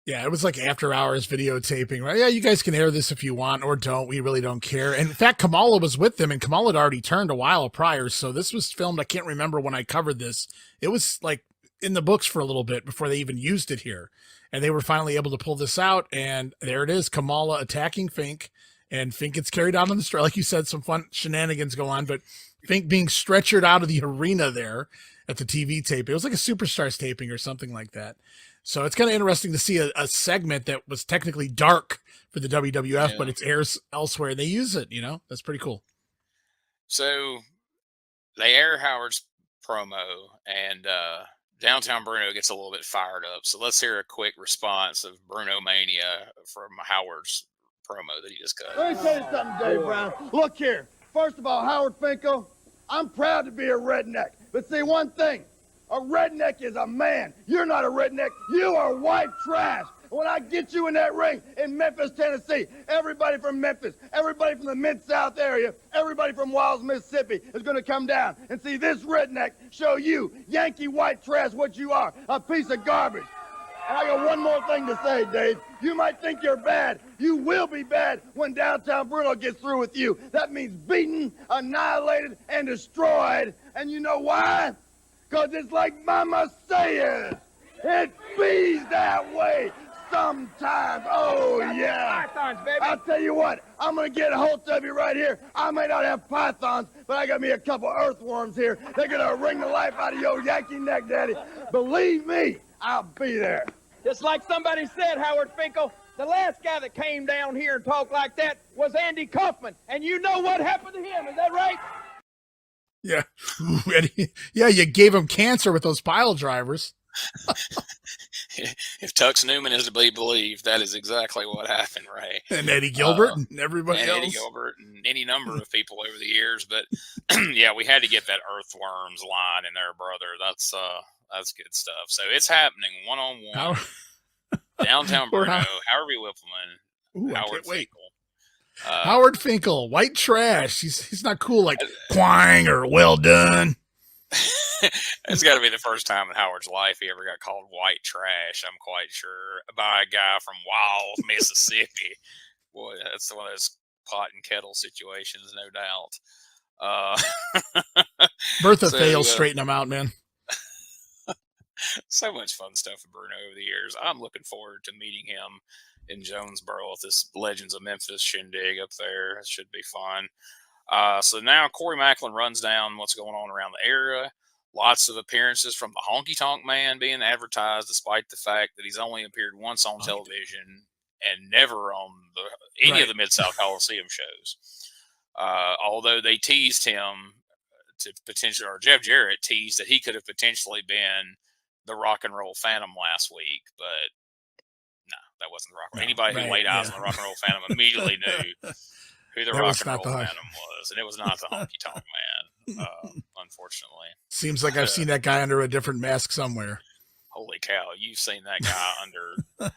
Yeah, it was like after hours videotaping, right? Yeah, you guys can air this if you want or don't. We really don't care. And in fact, Kamala was with them, and Kamala had already turned a while prior. So this was filmed. I can't remember when I covered this. It was like in the books for a little bit before they even used it here. And they were finally able to pull this out. And there it is, Kamala attacking Fink. And Fink gets carried out on the stretcher. Like you said, some fun shenanigans go on. But Fink being stretchered out of the arena there at the TV tape. It was like a Superstars taping or something like that. So it's kind of interesting to see a segment that was technically dark for the WWF, but it's airs elsewhere. And they use it, you know? That's pretty cool. So they air Howard's promo, and Downtown Bruno gets a little bit fired up. So let's hear a quick response of Bruno Mania from Howard's promo that he just cut. Let me tell you something, Dave Brown. Look here. First of all, Howard Finkel, I'm proud to be a redneck. But see one thing. A redneck is a man. You're not a redneck. You are white trash. When I get you in that ring in Memphis, Tennessee, everybody from Memphis, everybody from the Mid-South area, everybody from Wiles, Mississippi is going to come down and see this redneck show you, Yankee white trash, what you are, a piece of garbage. And I got one more thing to say, Dave. You might think you're bad. You will be bad when Downtown Bruno gets through with you. That means beaten, annihilated, and destroyed. And you know why? Because it's like Mama says, it be that way sometimes. Oh, yeah. Pythons, baby. I'll tell you what, I'm going to get a hold of you right here. I may not have pythons, but I got me a couple earthworms here. They're going to wring the life out of your Yankee neck, Daddy. Believe me, I'll be there. Just like somebody said, Howard Finkel, the last guy that came down here and talked like that was Andy Kaufman. And you know what happened to him, is that right? Yeah. Yeah, you gave him cancer with those pile drivers. If Tux Newman is to be believed, that is exactly what happened, Ray. And Eddie Gilbert and everybody else. Eddie Gilbert and any number of people over the years. But yeah, we had to get that earthworms line in there, brother. That's good stuff. So it's happening one-on-one. Downtown Bruno, Howard B. Whippleman, Ooh, Howard Finkel. Howard Finkel, white trash. He's not cool like Quang or well done. It's got to be the first time in Howard's life he ever got called white trash, I'm quite sure, by a guy from Wild, Mississippi. Boy, that's one of those pot and kettle situations, no doubt. Bertha fails, straighten him out, man. So much fun stuff with Bruno over the years. I'm looking forward to meeting him in Jonesboro at this Legends of Memphis shindig up there. It should be fun. So now Corey Macklin runs down what's going on around the area. Lots of appearances from the Honky Tonk Man being advertised, despite the fact that he's only appeared once on television and never on any of the Mid-South Coliseum shows. Although they teased him to potentially, or Jeff Jarrett teased that he could have potentially been the Rock and Roll Phantom last week, but no, that wasn't the Rock. Anybody who laid eyes on the Rock and Roll Phantom immediately knew who the Rock and Roll Phantom was, and it was not the Honky Tonk Man. Unfortunately, seems like I've seen that guy under a different mask somewhere. Holy cow, you've seen that guy under.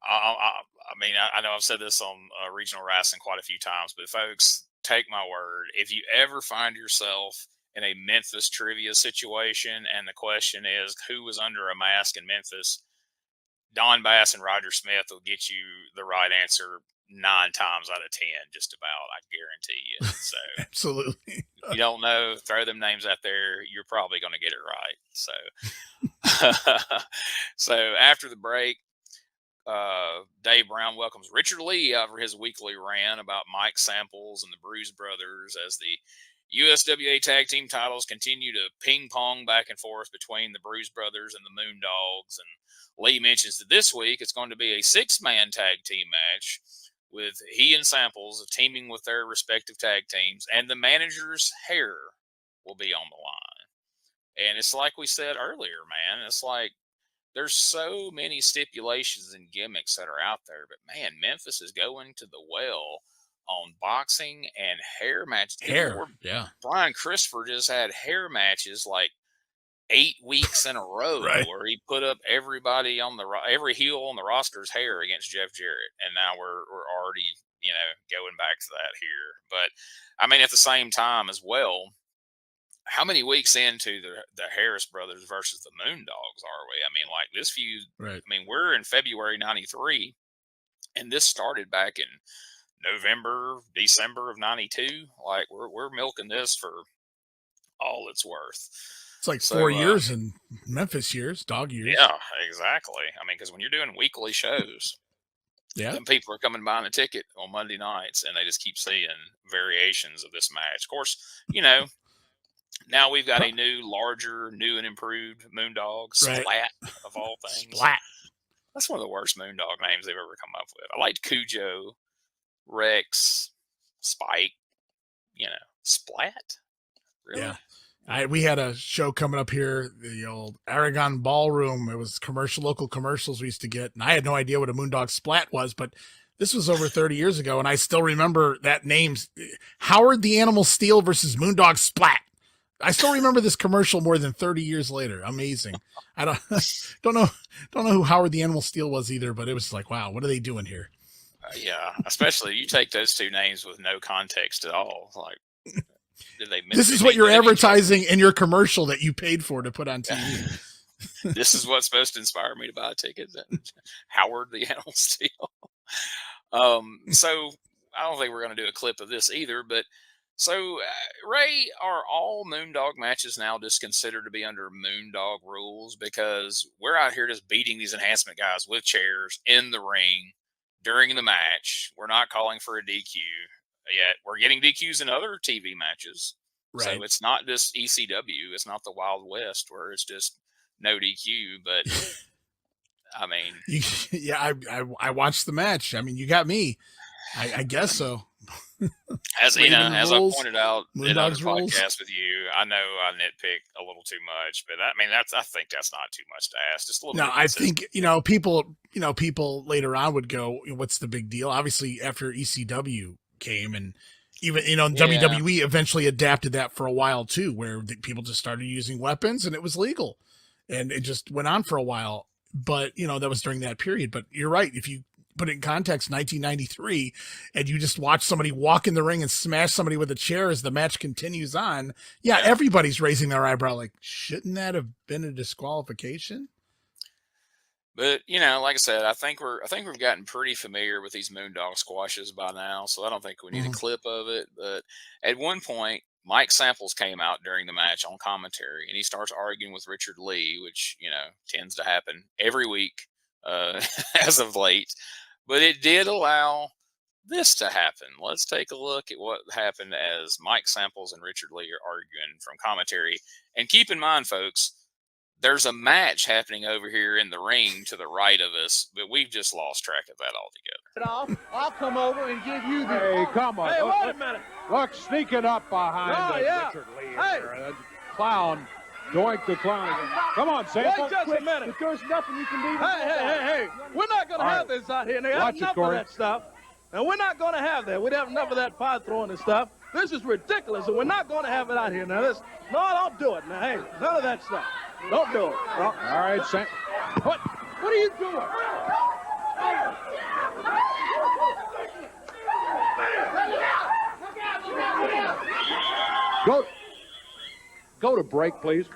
I mean, I know I've said this on regional wrestling quite a few times, but folks, take my word. If you ever find yourself in a Memphis trivia situation and the question is who was under a mask in Memphis, Don Bass and Roger Smith will get you the right answer 9 times out of 10, just about. I guarantee you. So absolutely. If you don't know, throw them names out there. You're probably going to get it right. So, so after the break, Dave Brown welcomes Richard Lee over his weekly rant about Mike Samples and the Bruise Brothers as the USWA tag team titles continue to ping pong back and forth between the Bruise Brothers and the Moondogs. And Lee mentions that this week it's going to be a 6-man tag team match with he and Samples teaming with their respective tag teams, and the manager's hair will be on the line. And it's like we said earlier, man, it's like there's so many stipulations and gimmicks that are out there, but man, Memphis is going to the well on boxing and hair matches. Yeah. Brian Christopher just had hair matches like 8 weeks in a row, where he put up everybody on every heel on the roster's hair against Jeff Jarrett, and now we're already going back to that here. But I mean, at the same time as well, how many weeks into the Harris brothers versus the Moondogs are we? I mean, like this feud. Right. I mean, we're in February '93, and this started back in November, December of '92. Like we're milking this for all it's worth. It's like 4 years in Memphis years, dog years. Yeah, exactly. I mean, because when you're doing weekly shows, and people are coming buying a ticket on Monday nights, and they just keep seeing variations of this match. Of course, now we've got a new and improved Moondog, Splat of all things. Splat. That's one of the worst Moondog names they've ever come up with. I liked Cujo, Rex, Spike. Splat. Really? Yeah. We had a show coming up here, the old Aragon Ballroom. It was local commercials we used to get, and I had no idea what a Moondog Splat was, but this was over 30 years ago, and I still remember that name, Howard the Animal Steel versus Moondog Splat. I still remember this commercial more than 30 years later. Amazing. I don't know who Howard the Animal Steel was either, but it was like, wow, what are they doing here? Yeah, especially you take those two names with no context at all. Like, did they? This is what you're advertising in your commercial that you paid for to put on TV. This is what's supposed to inspire me to buy a ticket. Howard the Animal Steel. So I don't think we're going to do a clip of this either, but so Ray, are all Moondog matches now just considered to be under Moondog rules? Because we're out here just beating these enhancement guys with chairs in the ring during the match. We're not calling for a DQ yet. We're getting DQs in other TV matches. Right. So it's not just ECW. It's not the Wild West where it's just no DQ, but I mean, I watched the match. I mean, you got me. I guess so. As as I pointed out in other rules. podcasts with you, I know I nitpick a little too much, but I mean I think that's not too much to ask. Just a little. No, I think people later on would go, "What's the big deal?" Obviously, after ECW came, and even WWE eventually adapted that for a while too, where people just started using weapons and it was legal, and it just went on for a while. But that was during that period. But you're right. If you put it in context, 1993, and you just watch somebody walk in the ring and smash somebody with a chair as the match continues on. Yeah, everybody's raising their eyebrow like, shouldn't that have been a disqualification? But like I said, I think we've gotten pretty familiar with these Moondog squashes by now, so I don't think we need a clip of it. But at one point, Mike Samples came out during the match on commentary, and he starts arguing with Richard Lee, which tends to happen every week as of late. But it did allow this to happen. Let's take a look at what happened as Mike Samples and Richard Lee are arguing from commentary. And keep in mind, folks, there's a match happening over here in the ring to the right of us, but we've just lost track of that altogether. I'll come over and give you the... Hey, come on. Hey, wait a minute. Look, sneaking up behind Richard Lee. Hey. Clown Doink the clown. Come on, Sample. Wait just a minute. If there's nothing you can do. Hey. We're not going to have this out here. They have Watch it, enough of Corey. that stuff. And we're not going to have that. We'd have enough of that pot throwing and stuff. This is ridiculous, and we're not going to have it out here. Now, don't do it. Now, hey, none of that stuff. Don't do it. All right, Sam. What are you doing? Go to break, please.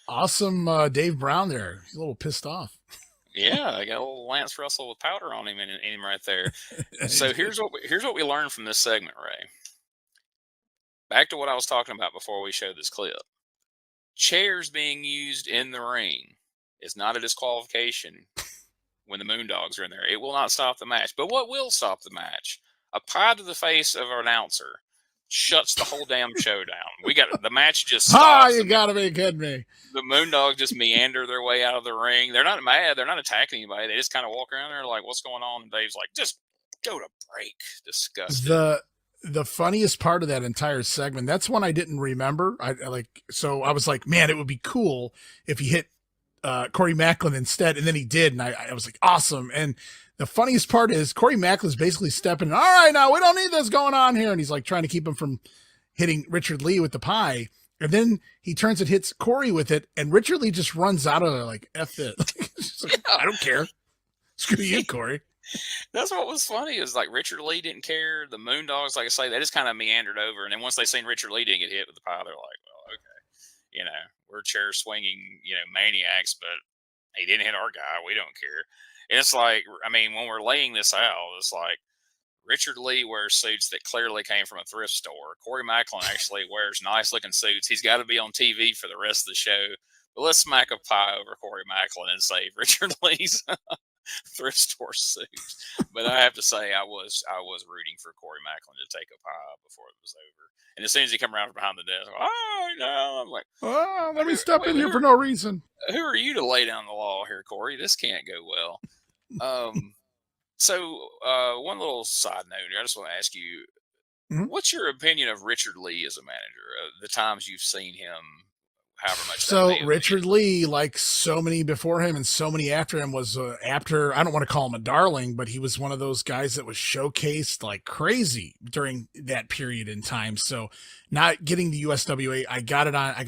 Awesome, Dave Brown there. He's a little pissed off. Yeah, I got a little Lance Russell with powder on him in him right there. So here's what we learned from this segment, Ray. Back to what I was talking about before we showed this clip. Chairs being used in the ring is not a disqualification when the Moondogs are in there. It will not stop the match. But what will stop the match? A pie to the face of an announcer shuts the whole damn show down. The match just stops. You gotta be kidding me. The Moondogs just meander their way out of the ring. They're not mad. They're not attacking anybody. They just kind of walk around there like, what's going on? And Dave's like, just go to break. Disgusting. The funniest part of that entire segment, that's one I didn't remember. So I was like, man, it would be cool if he hit Corey Macklin instead. And then he did. And I was like, awesome. And the funniest part is Corey Macklin's basically stepping, all right, now we don't need this going on here. And he's like trying to keep him from hitting Richard Lee with the pie. And then he turns and hits Corey with it. And Richard Lee just runs out of there like, F it. Like, I don't care. Screw you, Corey. That's what was funny is like Richard Lee didn't care. The Moondogs, like I say, they just kind of meandered over. And then once they seen Richard Lee didn't get hit with the pie, they're like, well, okay, we're chair swinging, maniacs, but he didn't hit our guy. We don't care. And it's like, when we're laying this out, it's like Richard Lee wears suits that clearly came from a thrift store. Corey Macklin actually wears nice looking suits. He's got to be on TV for the rest of the show. But let's smack a pie over Corey Macklin and save Richard Lee's thrift store suit. But I have to say, I was rooting for Corey Macklin to take a pie before it was over. And as soon as he come around from behind the desk, I'm like, oh, let me step in here for no reason. Who are you to lay down the law here, Corey? This can't go well. So one little side note, I just want to ask you, what's your opinion of Richard Lee as a manager? The times you've seen him, however much. So Richard Lee, like so many before him and so many after him, was I don't want to call him a darling, but he was one of those guys that was showcased like crazy during that period in time. So not getting the USWA, I got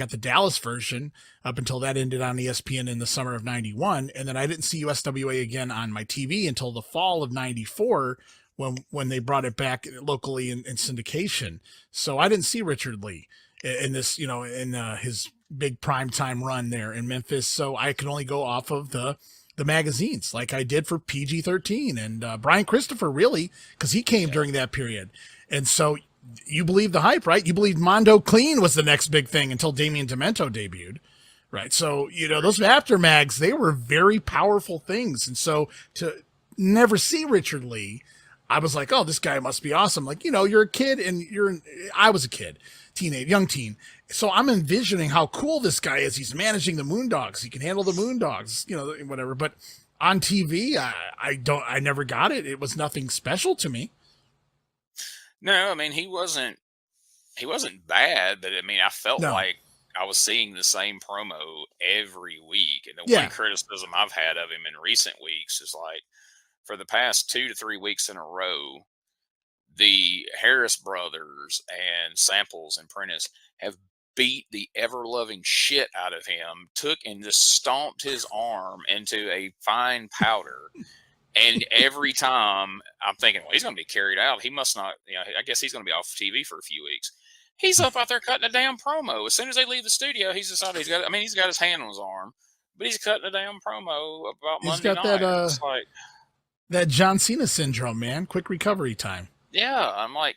the Dallas version up until that ended on ESPN in the summer of 91. And then I didn't see USWA again on my TV until the fall of 94 when they brought it back locally in syndication. So I didn't see Richard Lee in this, in his big primetime run there in Memphis. So I can only go off of the magazines like I did for PG-13 and Brian Christopher, really, because he came during that period. And so you believe the hype, right? You believe Mondo Clean was the next big thing until Damian Demento debuted, right? So, those after mags, they were very powerful things. And so to never see Richard Lee, I was like, oh, this guy must be awesome. Like, you're a kid and I was a kid, young teen. So I'm envisioning how cool this guy is. He's managing the Moondogs. He can handle the Moondogs, whatever. But on TV, I never got it. It was nothing special to me. No, he wasn't bad, but I felt like I was seeing the same promo every week. And the one criticism I've had of him in recent weeks is like, for the past 2 to 3 weeks in a row, the Harris brothers and Samples and Prentice have beat the ever-loving shit out of him, took and just stomped his arm into a fine powder. And every time I'm thinking, well, he's going to be carried out. He must not, I guess he's going to be off TV for a few weeks. He's up out there cutting a damn promo. As soon as they leave the studio, he's decided he's got his hand on his arm, but he's cutting a damn promo about Monday night. It's like that John Cena syndrome, man. Quick recovery time. Yeah, I'm like,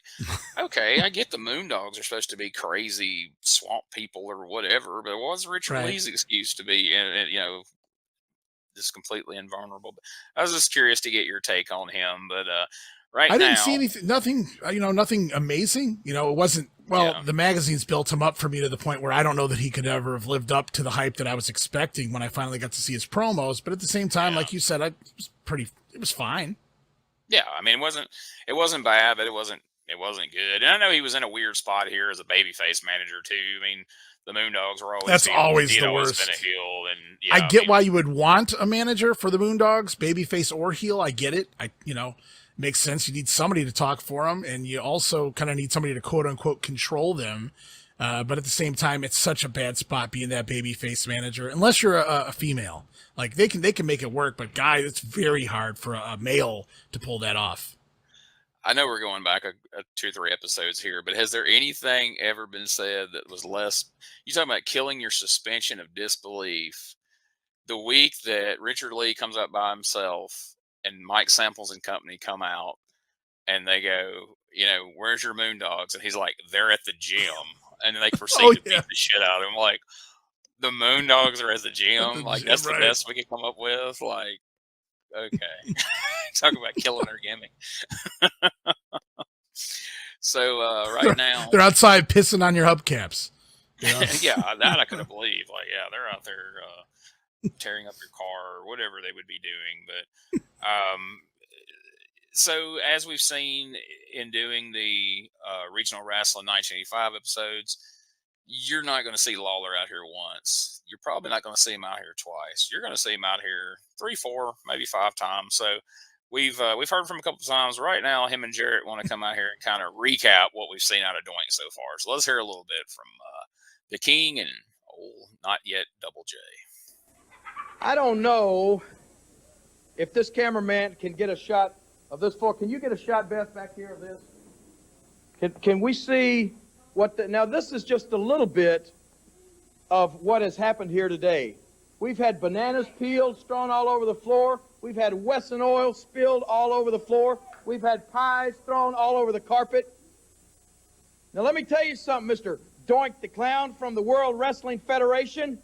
okay, I get the Moondogs are supposed to be crazy swamp people or whatever, but what was Richard Lee's excuse to be, just completely invulnerable? But I was just curious to get your take on him, but I didn't see anything, nothing amazing. It wasn't, the magazines built him up for me to the point where I don't know that he could ever have lived up to the hype that I was expecting when I finally got to see his promos. But at the same time, like you said, it was fine. Yeah, it wasn't bad, but it wasn't It wasn't good. And I know he was in a weird spot here as a babyface manager too. I mean, the Moondogs were always That's always he'd the always worst. been a heel, and yeah, I get why you would want a manager for the Moondogs, babyface or heel. I get it. Makes sense. You need somebody to talk for them, and you also kind of need somebody to quote unquote control them. But at the same time, it's such a bad spot being that babyface manager, unless you're a female. Like they can make it work, but guys, it's very hard for a male to pull that off. I know we're going back a 2 or 3 episodes here, but has there anything ever been said that was less? You talking about killing your suspension of disbelief? The week that Richard Lee comes up by himself and Mike Samples and company come out and they go, where's your Moondogs? And he's like, they're at the gym, and they proceed to beat the shit out of him. Like, the Moondogs are at the gym. Like, that's the best we could come up with. Like, okay. Talk about killing their gimmick. So right now they're outside pissing on your hubcaps. Yeah, that I couldn't believe. Like, yeah, they're out there tearing up your car or whatever they would be doing. But so as we've seen in doing the Regional Wrestling 1985 episodes, you're not going to see Lawler out here once. You're probably not going to see him out here twice. You're going to see him out here 3, 4, maybe 5 times. So we've heard from a couple of times. Right now, him and Jarrett want to come out here and kind of recap what we've seen out of Doink so far. So let's hear a little bit from the King and not yet Double J. I don't know if this cameraman can get a shot of this floor. Can you get a shot, Beth, back here of this? Can we see what now this is just a little bit of what has happened here today. We've had bananas peeled, strewn all over the floor. We've had Wesson oil spilled all over the floor. We've had pies thrown all over the carpet. Now let me tell you something, Mr. Doink the Clown from the World Wrestling Federation.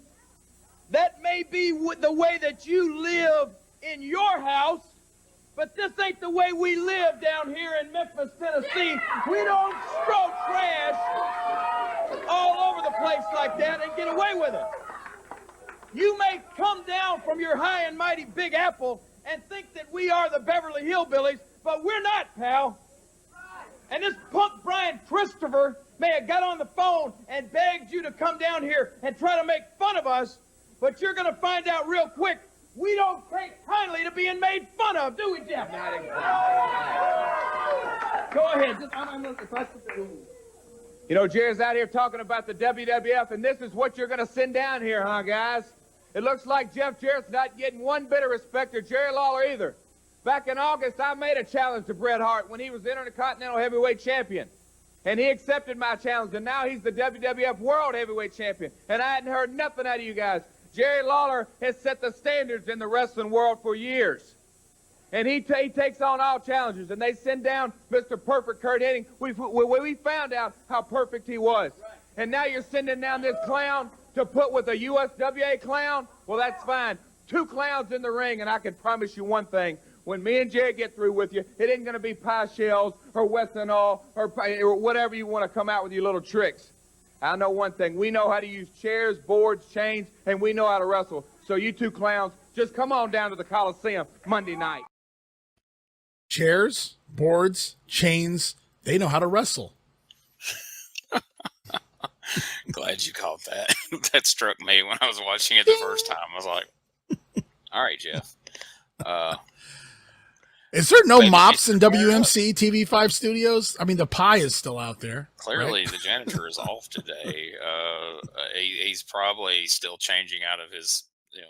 That may be the way that you live in your house, but this ain't the way we live down here in Memphis, Tennessee. We don't throw trash all over the place like that and get away with it. You may come down from your high and mighty Big Apple and think that we are the Beverly Hillbillies, but we're not, pal. And this punk Brian Christopher may have got on the phone and begged you to come down here and try to make fun of us, but you're going to find out real quick we don't take kindly to being made fun of, do we, Jeff? Not exactly. Go ahead. You know, Jerry's out here talking about the WWF, and this is what you're going to send down here, huh, guys? It looks like Jeff Jarrett's not getting one bit of respect, or Jerry Lawler either. Back in August, I made a challenge to Bret Hart when he was Intercontinental Heavyweight Champion. And he accepted my challenge, and now he's the WWF World Heavyweight Champion. And I hadn't heard nothing out of you guys. Jerry Lawler has set the standards in the wrestling world for years. And he takes on all challengers, and they send down Mr. Perfect Kurt Hennig. We found out how perfect he was. Right. And now you're sending down this clown to put with a USWA clown? Well, that's fine. 2 clowns in the ring, and I can promise you one thing. When me and Jerry get through with you, it ain't going to be pie shells or Western all or whatever you want to come out with your little tricks. I know one thing. We know how to use chairs, boards, chains, and we know how to wrestle. So you 2 clowns, just come on down to the Coliseum Monday night. Chairs, boards, chains, they know how to wrestle. Glad you caught that. That struck me when I was watching it the first time. I was like, all right, Jeff. Is there no mops in WMC TV5 studios? I mean, the pie is still out there. Clearly, right? The janitor is off today. He's probably still changing out of his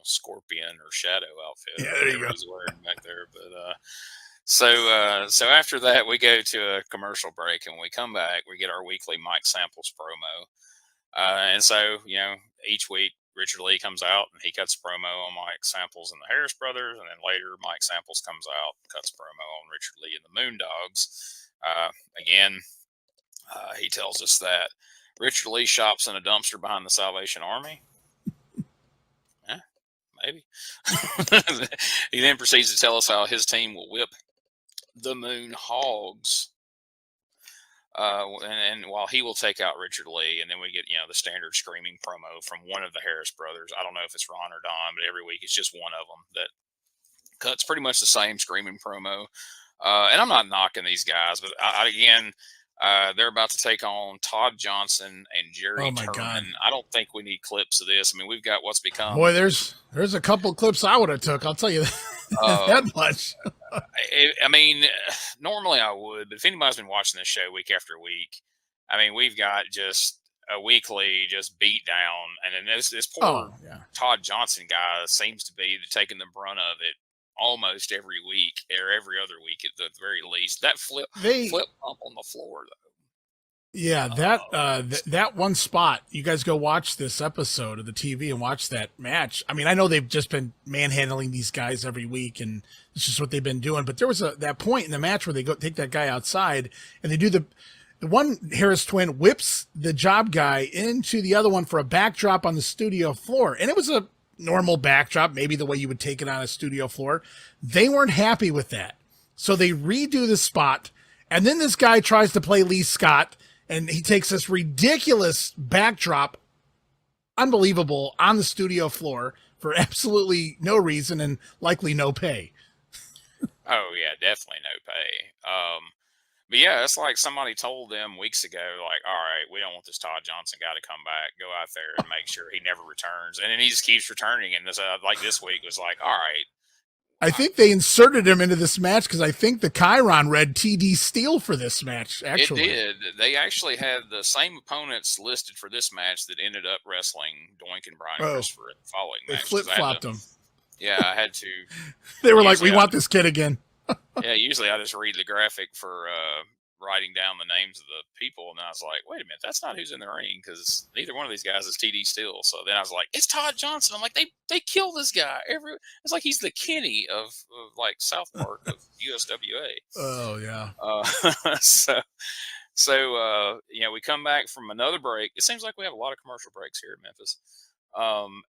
scorpion or shadow outfit. Yeah, there you go. He's wearing back there. But so after that, we go to a commercial break, and when we come back, we get our weekly Mike Samples promo. And so each week, Richard Lee comes out and he cuts a promo on Mike Samples and the Harris Brothers, and then later Mike Samples comes out and cuts a promo on Richard Lee and the Moondogs. Again, he tells us that Richard Lee shops in a dumpster behind the Salvation Army. Maybe. He then proceeds to tell us how his team will whip the Moon Hogs. And while he will take out Richard Lee, and then we get, the standard screaming promo from one of the Harris brothers. I don't know if it's Ron or Don, but every week it's just one of them that cuts pretty much the same screaming promo. And I'm not knocking these guys, but They're about to take on Todd Johnson and Jerry Oh, my Turman. God. I don't think we need clips of this. I mean, we've got what's become. Boy, there's a couple clips I would have took. I'll tell you that much. I mean, normally I would, but if anybody's been watching this show week after week, I mean, we've got just a weekly just beat down, and then this poor Todd Johnson guy seems to be taking the brunt of it almost every week or every other week at the very least. That flip bump on the floor, though. Yeah, that one spot. You guys go watch this episode of the TV and watch that match. I mean, I know they've just been manhandling these guys every week, and it's just what they've been doing. But there was that point in the match where they go take that guy outside, and they do the one Harris twin whips the job guy into the other one for a backdrop on the studio floor, and it was a normal backdrop, maybe the way you would take it on a studio floor. They weren't happy with that, so they redo the spot, and then this guy tries to play Lee Scott. And he takes this ridiculous backdrop, unbelievable, on the studio floor for absolutely no reason and likely no pay. Oh, yeah, definitely no pay. But, yeah, it's like somebody told them weeks ago, like, all right, we don't want this Todd Johnson guy to come back. Go out there and make sure he never returns. And then he just keeps returning. And this, like this week was like, all right. I think they inserted him into this match because I think the Chiron read TD Steele for this match, actually. It did. They actually had the same opponents listed for this match that ended up wrestling Doink and Brian Christopher in the following match. They flip-flopped them. Yeah, I had to. They were like, we want this kid again. Yeah, usually I just read the graphic for writing down the names of the people, and then I was like, wait a minute, that's not who's in the ring, because neither one of these guys is TD Steele. So then I was like, it's Todd Johnson. I'm like, they kill this guy. It's like he's the Kenny of like South Park of USWA. Oh, yeah. So we come back from another break. It seems like we have a lot of commercial breaks here in Memphis.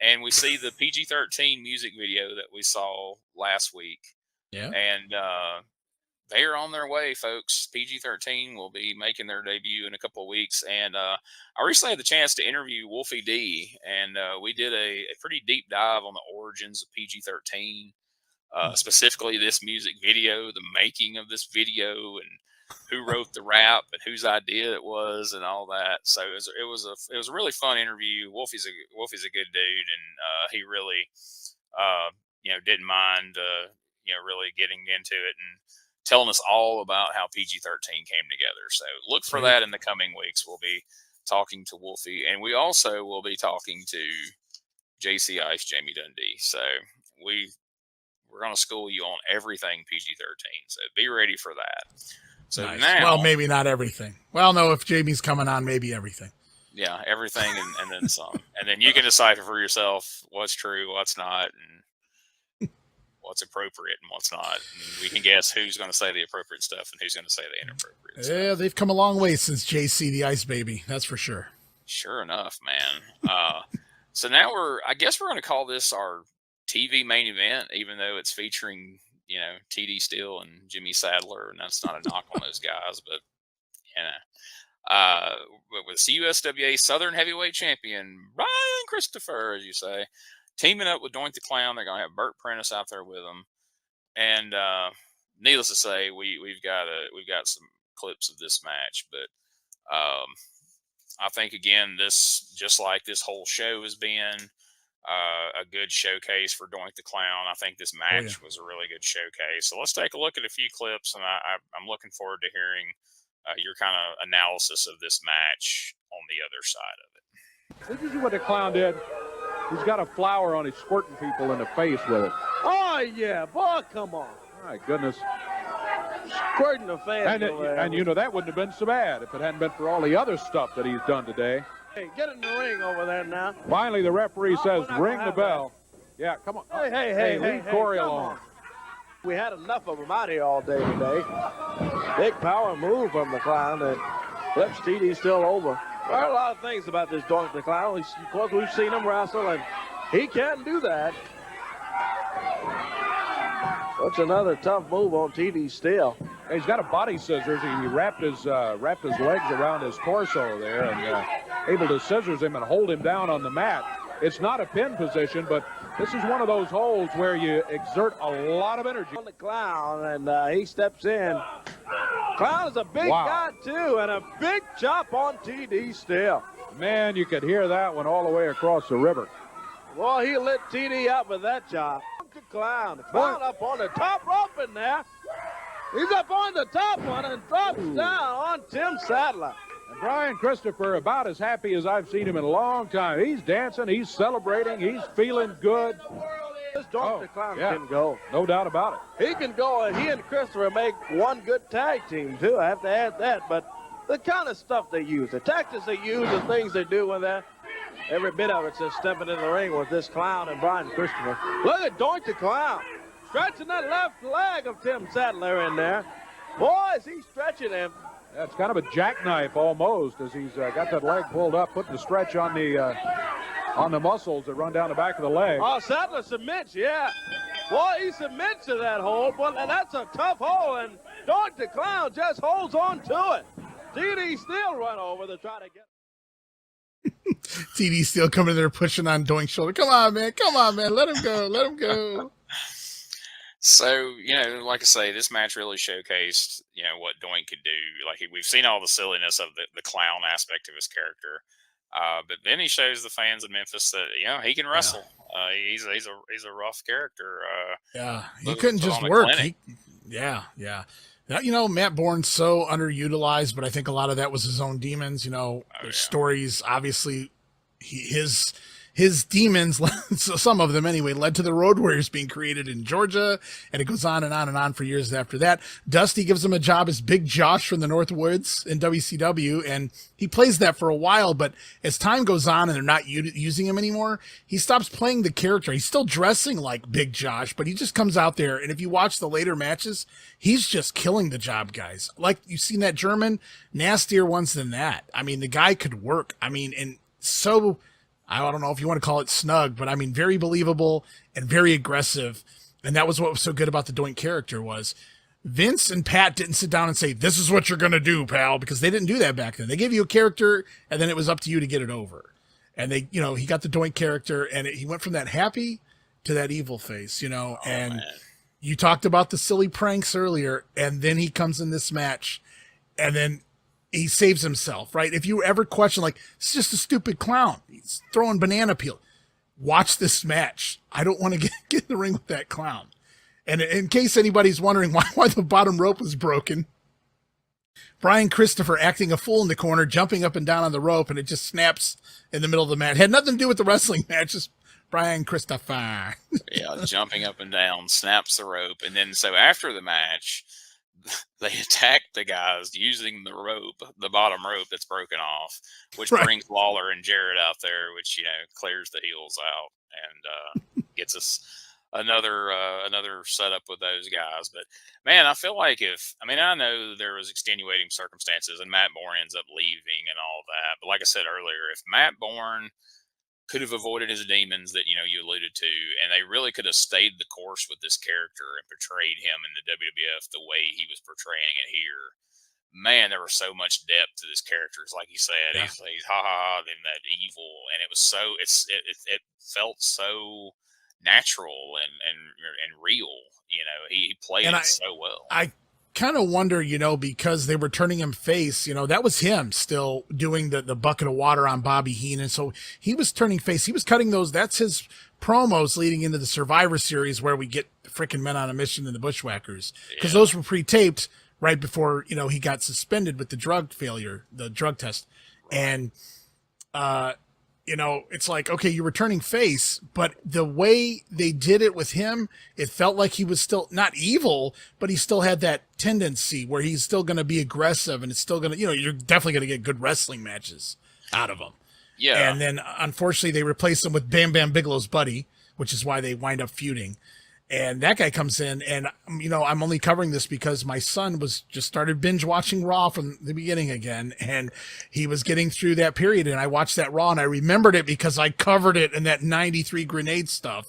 And we see the PG-13 music video that we saw last week. Yeah. And they are on their way, folks. PG-13 will be making their debut in a couple of weeks. And I recently had the chance to interview Wolfie D, and we did a pretty deep dive on the origins of PG-13, specifically this music video, the making of this video, and who wrote the rap and whose idea it was and all that. So it was a really fun interview. Wolfie's a good dude, and he really didn't mind really getting into it and telling us all about how PG-13 came together. So look for that in the coming weeks. We'll be talking to Wolfie, and we also will be talking to JC Ice, Jamie Dundee. So we're going to school you on everything PG-13. So be ready for that. So nice. Now, well, maybe not everything. Well, no, if Jamie's coming on, maybe everything. Yeah, everything and then some. And then you can decipher for yourself what's true, what's not, and what's appropriate and what's not. And we can guess who's going to say the appropriate stuff and who's going to say the inappropriate stuff. Yeah, they've come a long way since JC the Ice Baby. That's for sure. Sure enough, man. So now I guess we're going to call this our TV main event, even though it's featuring, TD Steele and Jimmy Sadler, and that's not a knock on those guys, but with USWA Southern Heavyweight Champion Brian Christopher, as you say, teaming up with Doink the Clown. They're going to have Burt Prentice out there with them, and needless to say, we've got some clips of this match. But I think again, this, just like this whole show has been a good showcase for Doink the Clown. I think this match was a really good showcase. So let's take a look at a few clips, and I'm looking forward to hearing your kind of analysis of this match on the other side of it. Did you see what the Clown did? He's got a flower on. He's squirting people in the face with it. Oh, yeah. Boy, come on. My goodness. Squirting the fans. And that wouldn't have been so bad if it hadn't been for all the other stuff that he's done today. Hey, get in the ring over there now. Finally, the referee says, ring the bell. Yeah, come on. Hey, lead Corey along. We had enough of them out here all day today. Big power move from the Clown that flips TD Steele over. There are a lot of things about this Doink the Clown. Of course, we've seen him wrestle, and he can do that. What's another tough move on TD Steele? He's got a body scissors. He wrapped his legs around his torso there and able to scissors him and hold him down on the mat. It's not a pin position, but This is one of those holds where you exert a lot of energy. On the Clown, and he steps in. Clown is a big guy, too, and a big chop on TD still. Man, you could hear that one all the way across the river. Well, he lit TD up with that chop. The Clown up on the top rope in there. He's up on the top one and drops down on Tim Sadler. And Brian Christopher, about as happy as I've seen him in a long time. He's dancing, he's celebrating, he's feeling good. This Doink the Clown can go. No doubt about it. He can go, and he and Christopher make one good tag team, too. I have to add that. But the kind of stuff they use, the tactics they use, the things they do with that, every bit of it's just stepping in the ring with this Clown and Brian Christopher. Look at Doink the Clown. Stretching that left leg of Tim Sadler in there. Boys, he's stretching him. Yeah, it's kind of a jackknife almost as he's got that leg pulled up, putting the stretch on the muscles that run down the back of the leg. Oh, Sadler submits, yeah. Boy, he submits to that hold, but that's a tough hold, and Doink the Clown just holds on to it. TD still run over to try to get. TD still coming there pushing on Doink's shoulder. Come on, man. Let him go. Let him go. So, like I say, this match really showcased, what Doink could do. Like, we've seen all the silliness of the clown aspect of his character. But then he shows the fans in Memphis that, he can wrestle. He's a rough character. He couldn't just work. Matt Bourne's so underutilized, but I think a lot of that was his own demons. Stories, obviously, his demons, some of them anyway, led to the Road Warriors being created in Georgia, and it goes on and on and on for years after that. Dusty gives him a job as Big Josh from the Northwoods in WCW, and he plays that for a while, but as time goes on and they're not using him anymore, he stops playing the character. He's still dressing like Big Josh, but he just comes out there, and if you watch the later matches, he's just killing the job, guys. Like, you've seen that German, nastier ones than that. I mean, the guy could work. I mean, and so... I don't know if you want to call it snug, but I mean, very believable and very aggressive. And that was what was so good about the Doink character was Vince and Pat didn't sit down and say, this is what you're going to do, pal, because they didn't do that back then. They gave you a character and then it was up to you to get it over. And they, he got the Doink character and he went from that happy to that evil face, and you talked about the silly pranks earlier. And then he comes in this match and then he saves himself, right? If you ever question, like, it's just a stupid clown. He's throwing banana peel. Watch this match. I don't want to get in the ring with that clown. And in case anybody's wondering why the bottom rope was broken, Brian Christopher acting a fool in the corner, jumping up and down on the rope, and it just snaps in the middle of the match. Had nothing to do with the wrestling match, just Brian Christopher. Jumping up and down, snaps the rope. And then so after the match, they attack the guys using the rope, the bottom rope that's broken off, which brings Lawler and Jarrett out there, which, clears the heels out and gets us another setup with those guys. But, man, I feel like I know there was extenuating circumstances and Matt Bourne ends up leaving and all that. But like I said earlier, if Matt Bourne could have avoided his demons that, you alluded to, and they really could have stayed the course with this character and portrayed him in the WWF the way he was portraying it here. Man, there was so much depth to this character. It's like you said, he's then that evil, and it was so, it felt so natural and real. He played it so well. I kind of wonder, because they were turning him face, that was him still doing the bucket of water on Bobby Heenan. So he was turning face. He was cutting those. That's his promos leading into the Survivor Series where we get the freaking Men on a Mission and the Bushwhackers. Because those were pre-taped right before, he got suspended with the drug test. And, it's like, okay, you were turning face, but the way they did it with him, it felt like he was still not evil, but he still had that tendency where he's still going to be aggressive and it's still going to, you're definitely going to get good wrestling matches out of him. Yeah. And then unfortunately they replaced him with Bam Bam Bigelow's buddy, which is why they wind up feuding. And that guy comes in and, I'm only covering this because my son just started binge watching Raw from the beginning again. And he was getting through that period and I watched that Raw and I remembered it because I covered it in that 93 grenade stuff.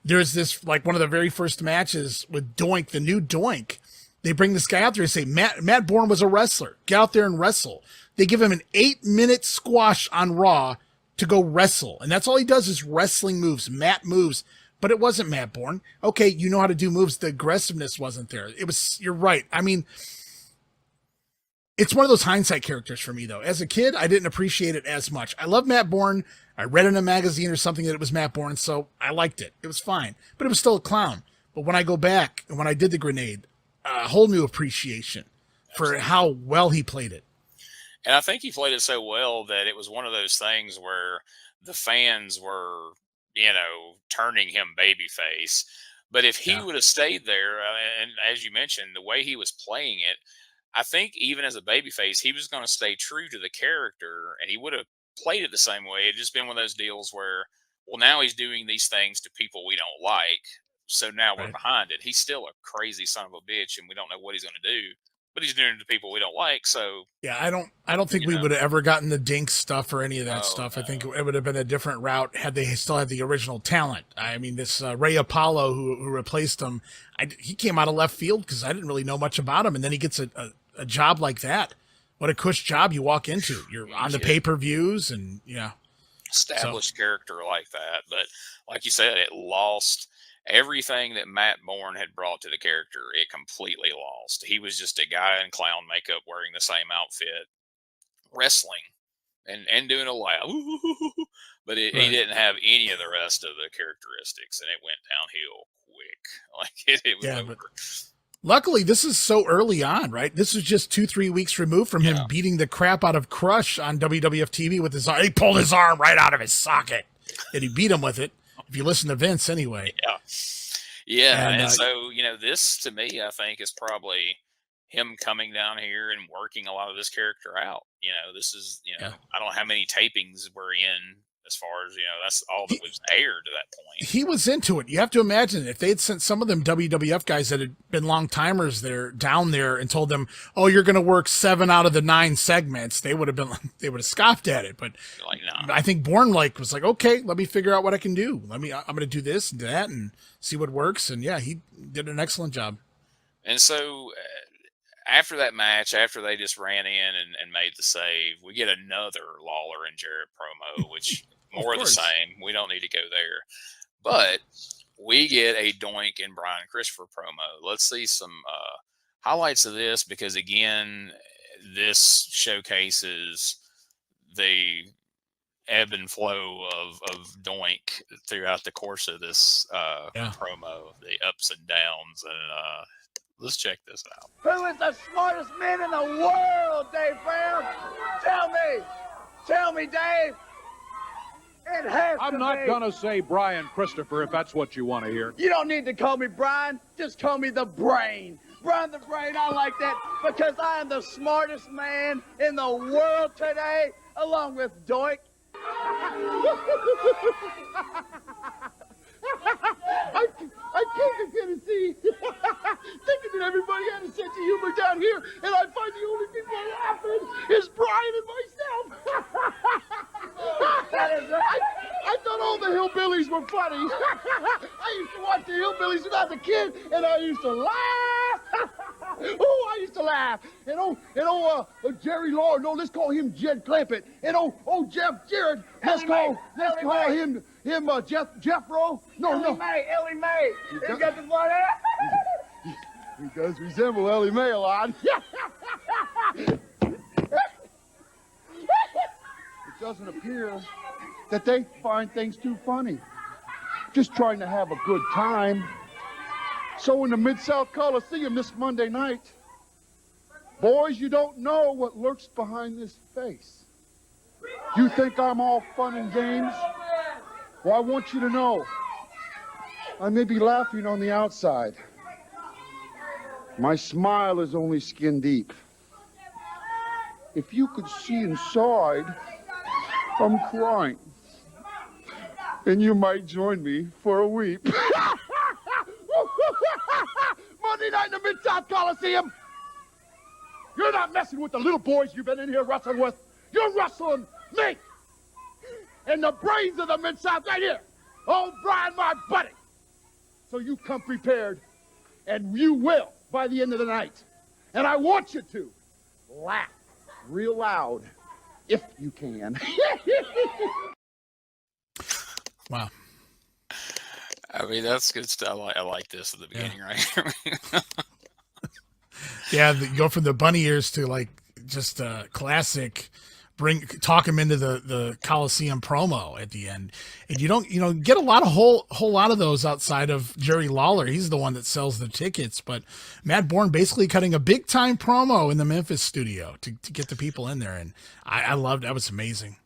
There's this, like one of the very first matches with Doink, the new Doink. They bring this guy out there and say, Matt Bourne was a wrestler. Get out there and wrestle. They give him an 8-minute squash on Raw to go wrestle. And that's all he does is wrestling moves, mat moves. But it wasn't Matt Bourne. Okay, you know how to do moves. The aggressiveness wasn't there. You're right. I mean, it's one of those hindsight characters for me, though. As a kid, I didn't appreciate it as much. I love Matt Bourne. I read in a magazine or something that it was Matt Bourne, so I liked it. It was fine. But it was still a clown. But when I go back and when I did the grenade, a whole new appreciation for how well he played it. And I think he played it so well that it was one of those things where the fans were, turning him babyface. But if he would have stayed there, and as you mentioned, the way he was playing it, I think even as a babyface, he was going to stay true to the character, and he would have played it the same way. It just been one of those deals where, well, now he's doing these things to people we don't like, so now we're behind it. He's still a crazy son of a bitch, and we don't know what he's going to do. But he's doing it to people we don't like, so yeah, I don't think we would have ever gotten the Dink stuff or any of that stuff. No. I think it would have been a different route had they still had the original talent. I mean, this Ray Apollo who replaced him, he came out of left field because I didn't really know much about him, and then he gets a job like that. What a cush job you walk into. You're on the pay-per-views and established character like that. But like you said, it lost everything that Matt Bourne had brought to the character. It completely lost. He was just a guy in clown makeup wearing the same outfit, wrestling and doing a laugh. But he didn't have any of the rest of the characteristics, and it went downhill quick. Like it was over. Luckily, this is so early on, right? This was just 2-3 weeks removed from him beating the crap out of Crush on WWF TV with his arm. He pulled his arm right out of his socket, and he beat him with it. If you listen to Vince anyway. Yeah. And so, this to me, I think is probably him coming down here and working a lot of this character out. This is, I don't know how many tapings we're in as far as, that's all that was aired to that point. He was into it. You have to imagine if they had sent some of them WWF guys that had been long timers down there and told them, oh, you're going to work 7 out of the 9 segments. They would have scoffed at it. But I think Bourne was like, okay, let me figure out what I can do. I'm going to do this and that and see what works. And he did an excellent job. And so after that match, after they just ran in and made the save, we get another Lawler and Jarrett promo, which more of the same. We don't need to go there. But we get a Doink and Brian Christopher promo. Let's see some highlights of this because, again, this showcases the ebb and flow of Doink throughout the course of this promo, the ups and downs. And let's check this out. Who is the smartest man in the world, Dave Brown? Tell me, Dave. It has I'm not going to say Brian Christopher if that's what you want to hear. You don't need to call me Brian. Just call me the Brain. Brian the Brain, I like that because I am the smartest man in the world today, along with Doink. I came to Tennessee thinking that everybody had a sense of humor down here, and I find the only people laughing is Brian and myself. I thought all the hillbillies were funny. I used to watch the hillbillies when I was a kid, and I used to laugh. Oh, I used to laugh. And Jerry Lawler, no, let's call him Jed Clampett. And Jeff Jarrett, let's call him Jeffro. Ellie Mae. He got the blood out. He does resemble Ellie Mae a lot. It doesn't appear that they find things too funny. Just trying to have a good time. So in the Mid-South Coliseum this Monday night, boys, you don't know what lurks behind this face. You think I'm all fun and games? Well, I want you to know, I may be laughing on the outside. My smile is only skin deep. If you could see inside, I'm crying. And you might join me for a weep. Monday night in the Mid-South Coliseum. You're not messing with the little boys you've been in here wrestling with. You're wrestling me. And the brains of the Mid-South right here. Oh, Brian, my buddy. So you come prepared, and you will by the end of the night. And I want you to laugh real loud if you can. Wow. I mean, that's good stuff. I like this at the beginning, right here. Yeah, you go from the bunny ears to like just classic. Talk him into the Coliseum promo at the end, and you don't get a lot of whole lot of those outside of Jerry Lawler. He's the one that sells the tickets, but Matt Bourne basically cutting a big time promo in the Memphis studio to get the people in there, and I loved that. Was amazing.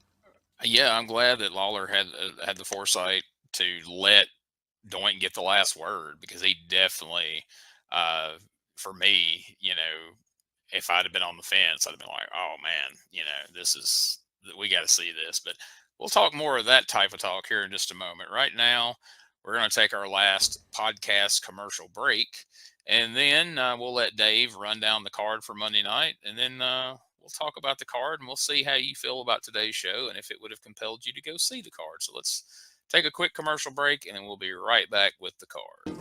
Yeah, I'm glad that Lawler had the foresight to let Doink get the last word, because he definitely, for me, if I'd have been on the fence, I'd have been like, oh man, we got to see this. But we'll talk more of that type of talk here in just a moment. Right now, we're going to take our last podcast commercial break, and then we'll let Dave run down the card for Monday night, and then we'll talk about the card, and we'll see how you feel about today's show and if it would have compelled you to go see the card. So let's take a quick commercial break, and then we'll be right back with the card.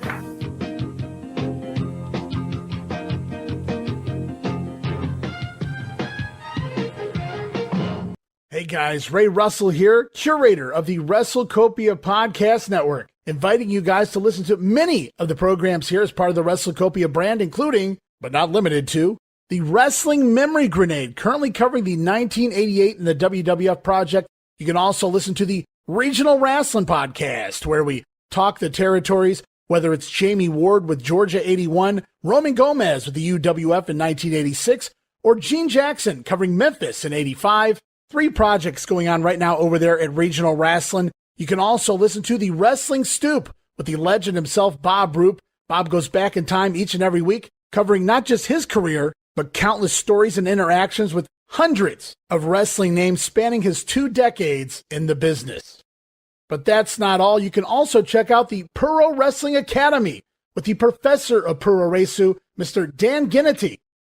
Hey guys, Ray Russell here, curator of the WrestleCopia Podcast Network, inviting you guys to listen to many of the programs here as part of the WrestleCopia brand, including, but not limited to, the Wrestling Memory Grenade, currently covering the 1988 and the WWF project. You can also listen to the Regional Wrestling Podcast, where we talk the territories, whether it's Jamie Ward with Georgia 81, Roman Gomez with the UWF in 1986, or Gene Jackson covering Memphis in 85. 3 projects going on right now over there at Regional Wrestling. You can also listen to the Wrestling Stoop with the legend himself, Bob Roop. Bob goes back in time each and every week, covering not just his career, but countless stories and interactions with hundreds of wrestling names spanning his 2 decades in the business. But that's not all. You can also check out the Puro Wrestling Academy with the professor of Puro Resu, Mr. Dan Ginnity.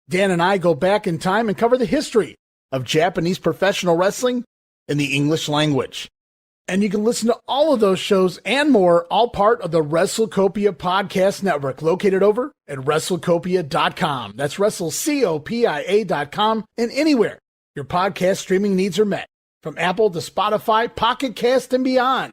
Dan and I go back in time and cover the history of Japanese professional wrestling in the English language. And you can listen to all of those shows and more, all part of the WrestleCopia Podcast Network, located over at WrestleCopia.com. That's WrestleCopia.com, and anywhere your podcast streaming needs are met, from Apple to Spotify, Pocket Cast, and beyond.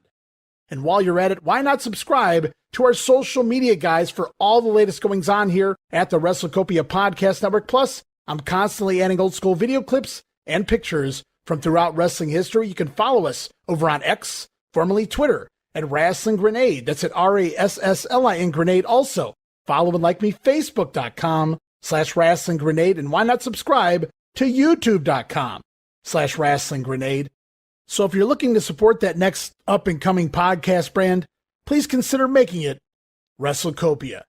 And while you're at it, why not subscribe to our social media guys for all the latest goings on here at the WrestleCopia Podcast Network. Plus, I'm constantly adding old school video clips and pictures from throughout wrestling history. You can follow us over on X, formerly Twitter, at Wrestling Grenade. That's at RASSLIN Grenade. Also, follow and like me, Facebook.com/Wrestling Grenade. And why not subscribe to YouTube.com/Wrestling Grenade. So if you're looking to support that next up-and-coming podcast brand, please consider making it WrestleCopia.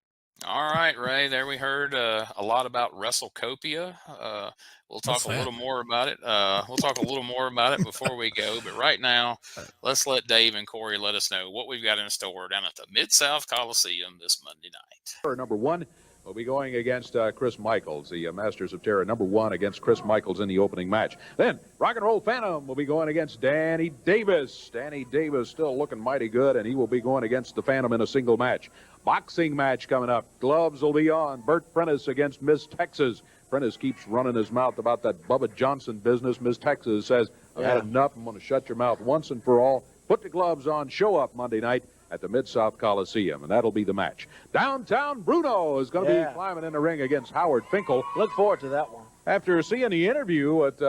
All right, Ray, there we heard a lot about WrestleCopia. We'll talk a little more about it. Before we go. But right now, let's let Dave and Corey let us know what we've got in store down at the Mid-South Coliseum this Monday night. Number 1 will be going against Chris Michaels, the Masters of Terror. Number 1 against Chris Michaels in the opening match. Then Rock and Roll Phantom will be going against Danny Davis. Danny Davis still looking mighty good, and he will be going against the Phantom in a single match. Boxing match coming up. Gloves will be on. Burt Prentice against Miss Texas. Prentice keeps running his mouth about that Bubba Johnson business. Miss Texas says, I've had enough. I'm going to shut your mouth once and for all. Put the gloves on. Show up Monday night at the Mid-South Coliseum, and that'll be the match. Downtown Bruno is going to be climbing in the ring against Howard Finkel. Look forward to that one. After seeing the interview with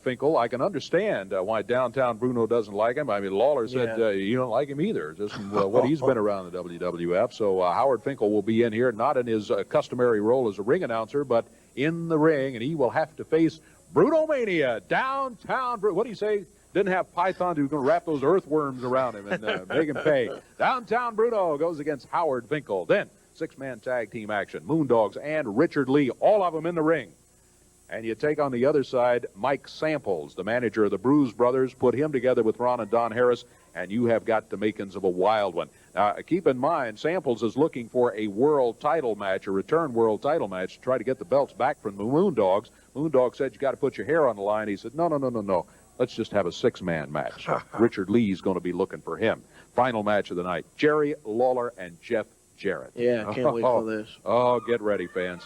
Finkel, I can understand why Downtown Bruno doesn't like him. I mean, Lawler said you don't like him either, just what he's been around the WWF. So Howard Finkel will be in here, not in his customary role as a ring announcer, but in the ring, and he will have to face Bruno Mania. Downtown Bruno. What do you say? Didn't have Python who's going to wrap those earthworms around him and make him pay. Downtown Bruno goes against Howard Finkel. Then 6-man tag team action. Moondogs and Richard Lee, all of them in the ring. And you take on the other side Mike Samples, the manager of the Bruise Brothers. Put him together with Ron and Don Harris, and you have got the makings of a wild one. Now, keep in mind, Samples is looking for a world title match, a return world title match, to try to get the belts back from the Moondogs. Moondog said, you got to put your hair on the line. He said, no. Let's just have a 6-man match. Richard Lee's going to be looking for him. Final match of the night, Jerry Lawler and Jeff Jarrett. Yeah, I can't wait for this. Oh, get ready, fans.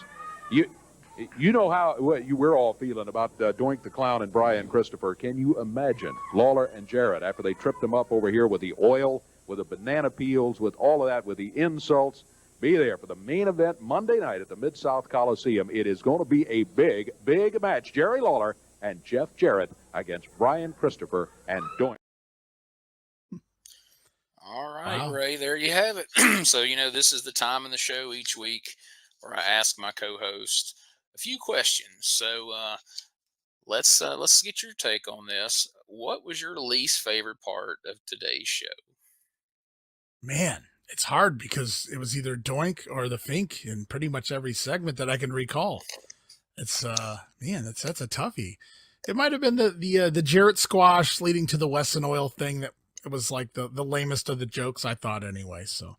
You know how we're all feeling about Doink the Clown and Brian Christopher. Can you imagine Lawler and Jarrett after they tripped them up over here with the oil, with the banana peels, with all of that, with the insults? Be there for the main event Monday night at the Mid-South Coliseum. It is going to be a big, big match. Jerry Lawler and Jeff Jarrett against Brian Christopher and Doink. All right, Ray, there you have it. So, this is the time in the show each week where I ask my co-host a few questions. So let's get your take on this. What was your least favorite part of today's show? Man, it's hard because it was either Doink or the Fink in pretty much every segment that I can recall. It's man, that's a toughie. It might have been the Jarrett squash leading to the Wesson oil thing that it was like the lamest of the jokes, I thought, anyway. So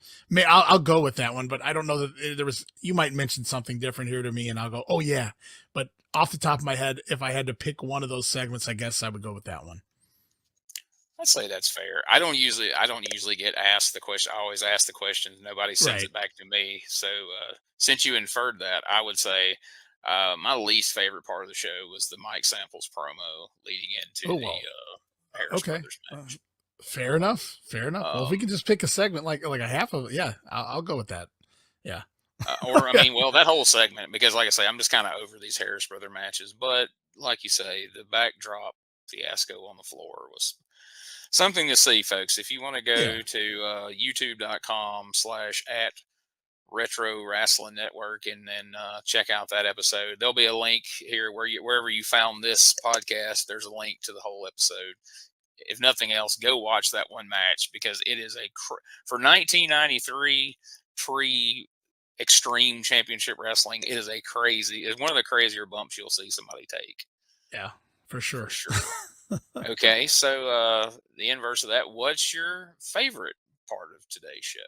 I'll go with that one, but I don't know that there was. You might mention something different here to me, and I'll go, oh yeah. But off the top of my head, if I had to pick one of those segments, I guess I would go with that one. I'd say that's fair. I don't usually get asked the question. I always ask the question. Nobody sends it back to me. So since you inferred that, I would say my least favorite part of the show was the Mike Samples promo leading into the Harris Brothers match. Fair enough. Well, if we can just pick a segment like a half of it, yeah, I'll go with that. Yeah. That whole segment, because like I say, I'm just kind of over these Harris Brother matches. But like you say, the backdrop fiasco on the floor was something to see, folks. If you want to go to youtube.com/@Retro Wrestling Network and then check out that episode, there'll be a link here wherever you found this podcast. There's a link to the whole episode. If nothing else, go watch that one match because it is for 1993 pre-Extreme Championship Wrestling. It is it's one of the crazier bumps you'll see somebody take. Yeah, for sure. Okay, so the inverse of that, what's your favorite part of today's show?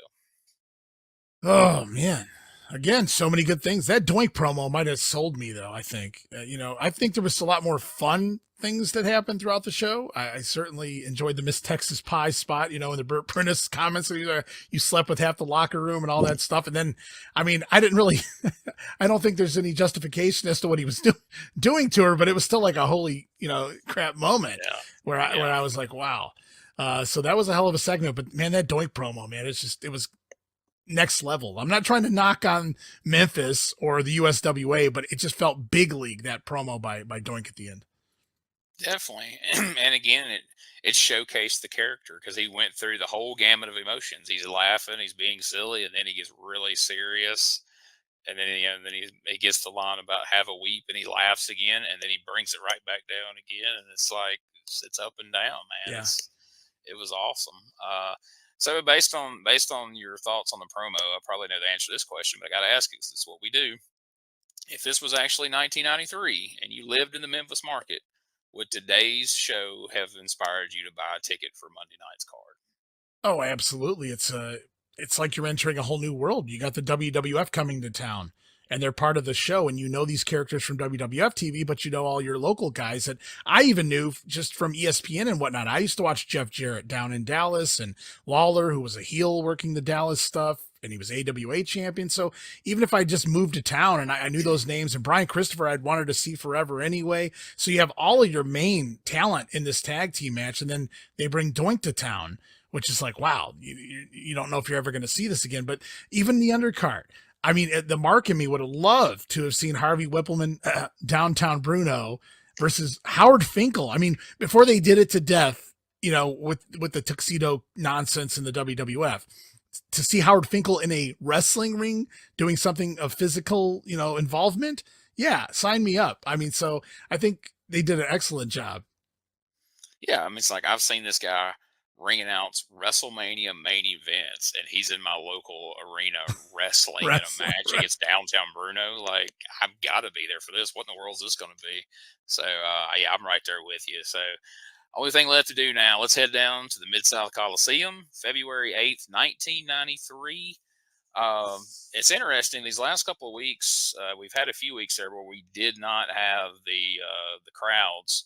Oh man, again, so many good things. That Doink promo might have sold me, though. I think I think there was a lot more fun things that happened throughout the show. I certainly enjoyed the Miss Texas Pie spot, and the Burt Prentice comments that you slept with half the locker room and all that stuff. And then, I didn't really, I don't think there's any justification as to what he was doing to her, but it was still like a holy, crap moment where I was like, wow. So that was a hell of a segment, but man, that Doink promo, man, it was next level. I'm not trying to knock on Memphis or the USWA, but it just felt big league, that promo by Doink at the end. Definitely. And again, it showcased the character because he went through the whole gamut of emotions. He's laughing, he's being silly, and then he gets really serious. And then, he gets the line about have a weep, and he laughs again, and then he brings it right back down again. And it's like, it's up and down, man. Yeah. It was awesome. So based on your thoughts on the promo, I probably know the answer to this question, but I got to ask you, this is what we do. If this was actually 1993 and you lived in the Memphis market, would today's show have inspired you to buy a ticket for Monday night's card? Oh, absolutely. It's like you're entering a whole new world. You got the WWF coming to town, and they're part of the show, and these characters from WWF TV, but all your local guys that I even knew just from ESPN and whatnot. I used to watch Jeff Jarrett down in Dallas, and Lawler, who was a heel working the Dallas stuff, and he was AWA champion. So even if I just moved to town and I knew those names, and Brian Christopher I'd wanted to see forever anyway. So you have all of your main talent in this tag team match, and then they bring Doink to town, which is like, wow, you don't know if you're ever going to see this again. But even the undercard, the mark in me would have loved to have seen Harvey Whippleman, Downtown Bruno versus Howard Finkel. Before they did it to death, with the tuxedo nonsense in the WWF, to see Howard Finkel in a wrestling ring doing something of physical, involvement. Yeah. Sign me up. So I think they did an excellent job. Yeah. It's like, I've seen this guy ring announce WrestleMania main events, and he's in my local arena wrestling in a match against Downtown Bruno. Like, I've got to be there for this. What in the world is this going to be? So, I'm right there with you. So, only thing left to do now, let's head down to the Mid-South Coliseum, February 8th, 1993. It's interesting. These last couple of weeks, we've had a few weeks there where we did not have the crowds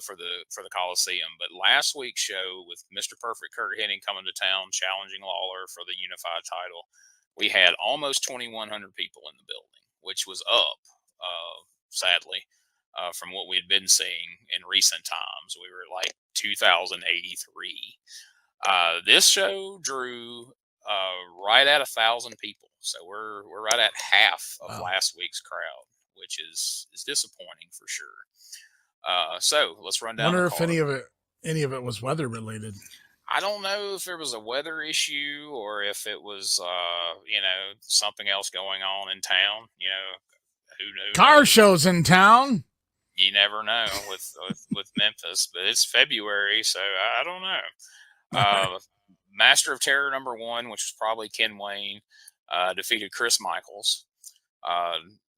for the Coliseum. But last week's show with Mr. Perfect Kurt Hennig coming to town, challenging Lawler for the unified title, we had almost 2,100 people in the building, which was up sadly, from what we had been seeing in recent times. We were like 2,083. This show drew right at 1,000 people, so we're right at half of last week's crowd, which is disappointing for sure. So let's run I down. wonder the if card. any of it was weather related. I don't know if there was a weather issue or if it was, something else going on in town. Who Car knows? shows in town. You never know with Memphis, but it's February, so I don't know. Master of Terror #1, which was probably Ken Wayne, defeated Chris Michaels.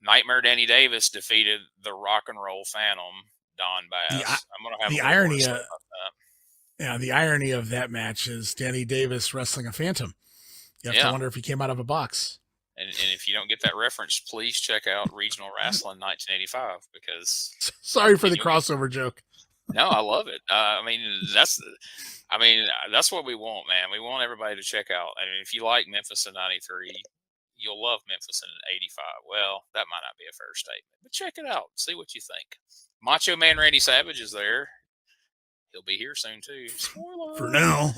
Nightmare Danny Davis defeated the Rock and Roll Phantom, Don Bass. I'm going to have the a little irony more to say about that. Yeah, the irony of that match is Danny Davis wrestling a Phantom. You have to wonder if he came out of a box. And if you don't get that reference, please check out Regional Wrestling 1985 because. Sorry for the crossover joke. No, I love it. That's what we want, man. We want everybody to check out. I mean, if you like Memphis in '93, you'll love Memphis in '85. Well, that might not be a fair statement, but check it out. See what you think. Macho Man Randy Savage is there. He'll be here soon too. Spoiler. For now.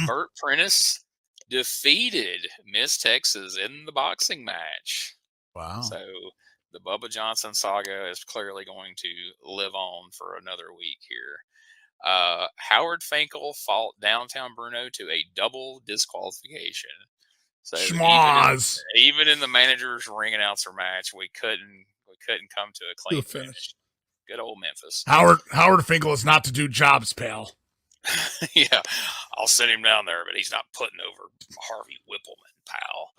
Burt Prentice defeated Miss Texas in the boxing match. Wow. So the Bubba Johnson saga is clearly going to live on for another week here. Howard Finkel fought Downtown Bruno to a double disqualification. So even in the manager's ring announcer match, we couldn't come to a clean finish. Good old Memphis. Howard Finkel is not to do jobs, pal. Yeah, I'll send him down there, but he's not putting over Harvey Whippleman, pal.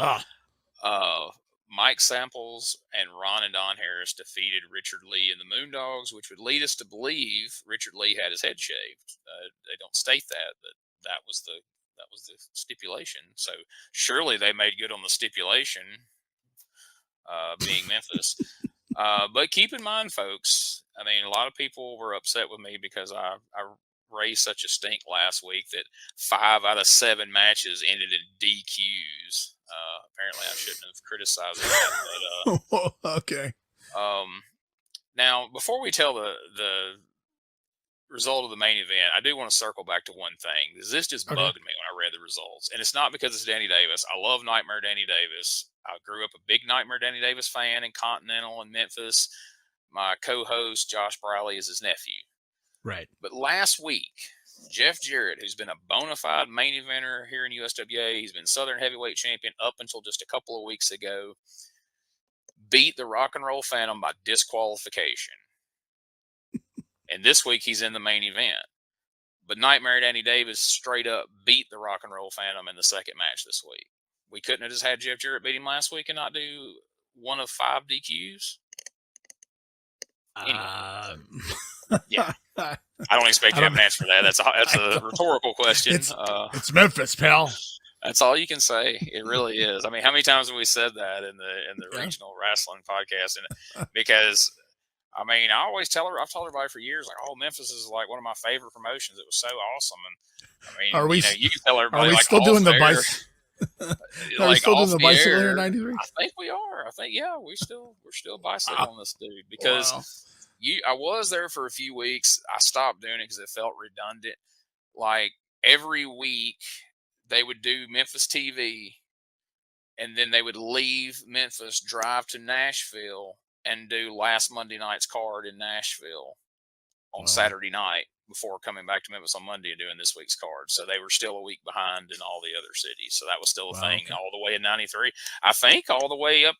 Mike Samples and Ron and Don Harris defeated Richard Lee and the Moondogs, which would lead us to believe Richard Lee had his head shaved. They don't state that, but that was the stipulation. So surely they made good on the stipulation, being Memphis. But keep in mind, folks, I mean, a lot of people were upset with me because I raised such a stink last week that 5 out of 7 matches ended in DQs. Apparently, I shouldn't have criticized that. But, okay. Now, before we tell the result of the main event, I do want to circle back to one thing. This just bugged me when I read the results. And it's not because it's Danny Davis. I love Nightmare Danny Davis. I grew up a big Nightmare Danny Davis fan in Continental and Memphis. My co-host, Josh Briley, is his nephew. Right. But last week, Jeff Jarrett, who's been a bona fide main eventer here in USWA, he's been Southern Heavyweight Champion up until just a couple of weeks ago, beat the Rock and Roll Phantom by disqualification. And this week he's in the main event. But Nightmare Danny Davis straight up beat the Rock and Roll Phantom in the second match this week. We couldn't have just had Jeff Jarrett beat him last week and not do one of 5 DQs? Anyway. Yeah. I don't expect you to have an answer for that. That's a rhetorical question. It's Memphis, pal. That's all you can say. It really is. I mean, how many times have we said that in the regional wrestling podcast? And because I mean, I've told everybody for years, like, oh, Memphis is like one of my favorite promotions. It was so awesome. And I mean, you can tell everybody. Are we like, still doing the bicycle? Are we still doing the bicycle air, in '93? I think we are. I think we're still bicycling this dude because I was there for a few weeks. I stopped doing it because it felt redundant. Like every week they would do Memphis TV, and then they would leave Memphis, drive to Nashville, and do last Monday night's card in Nashville on Saturday night before coming back to Memphis on Monday and doing this week's card. So they were still a week behind in all the other cities. So that was still a thing all the way in '93. I think all the way up.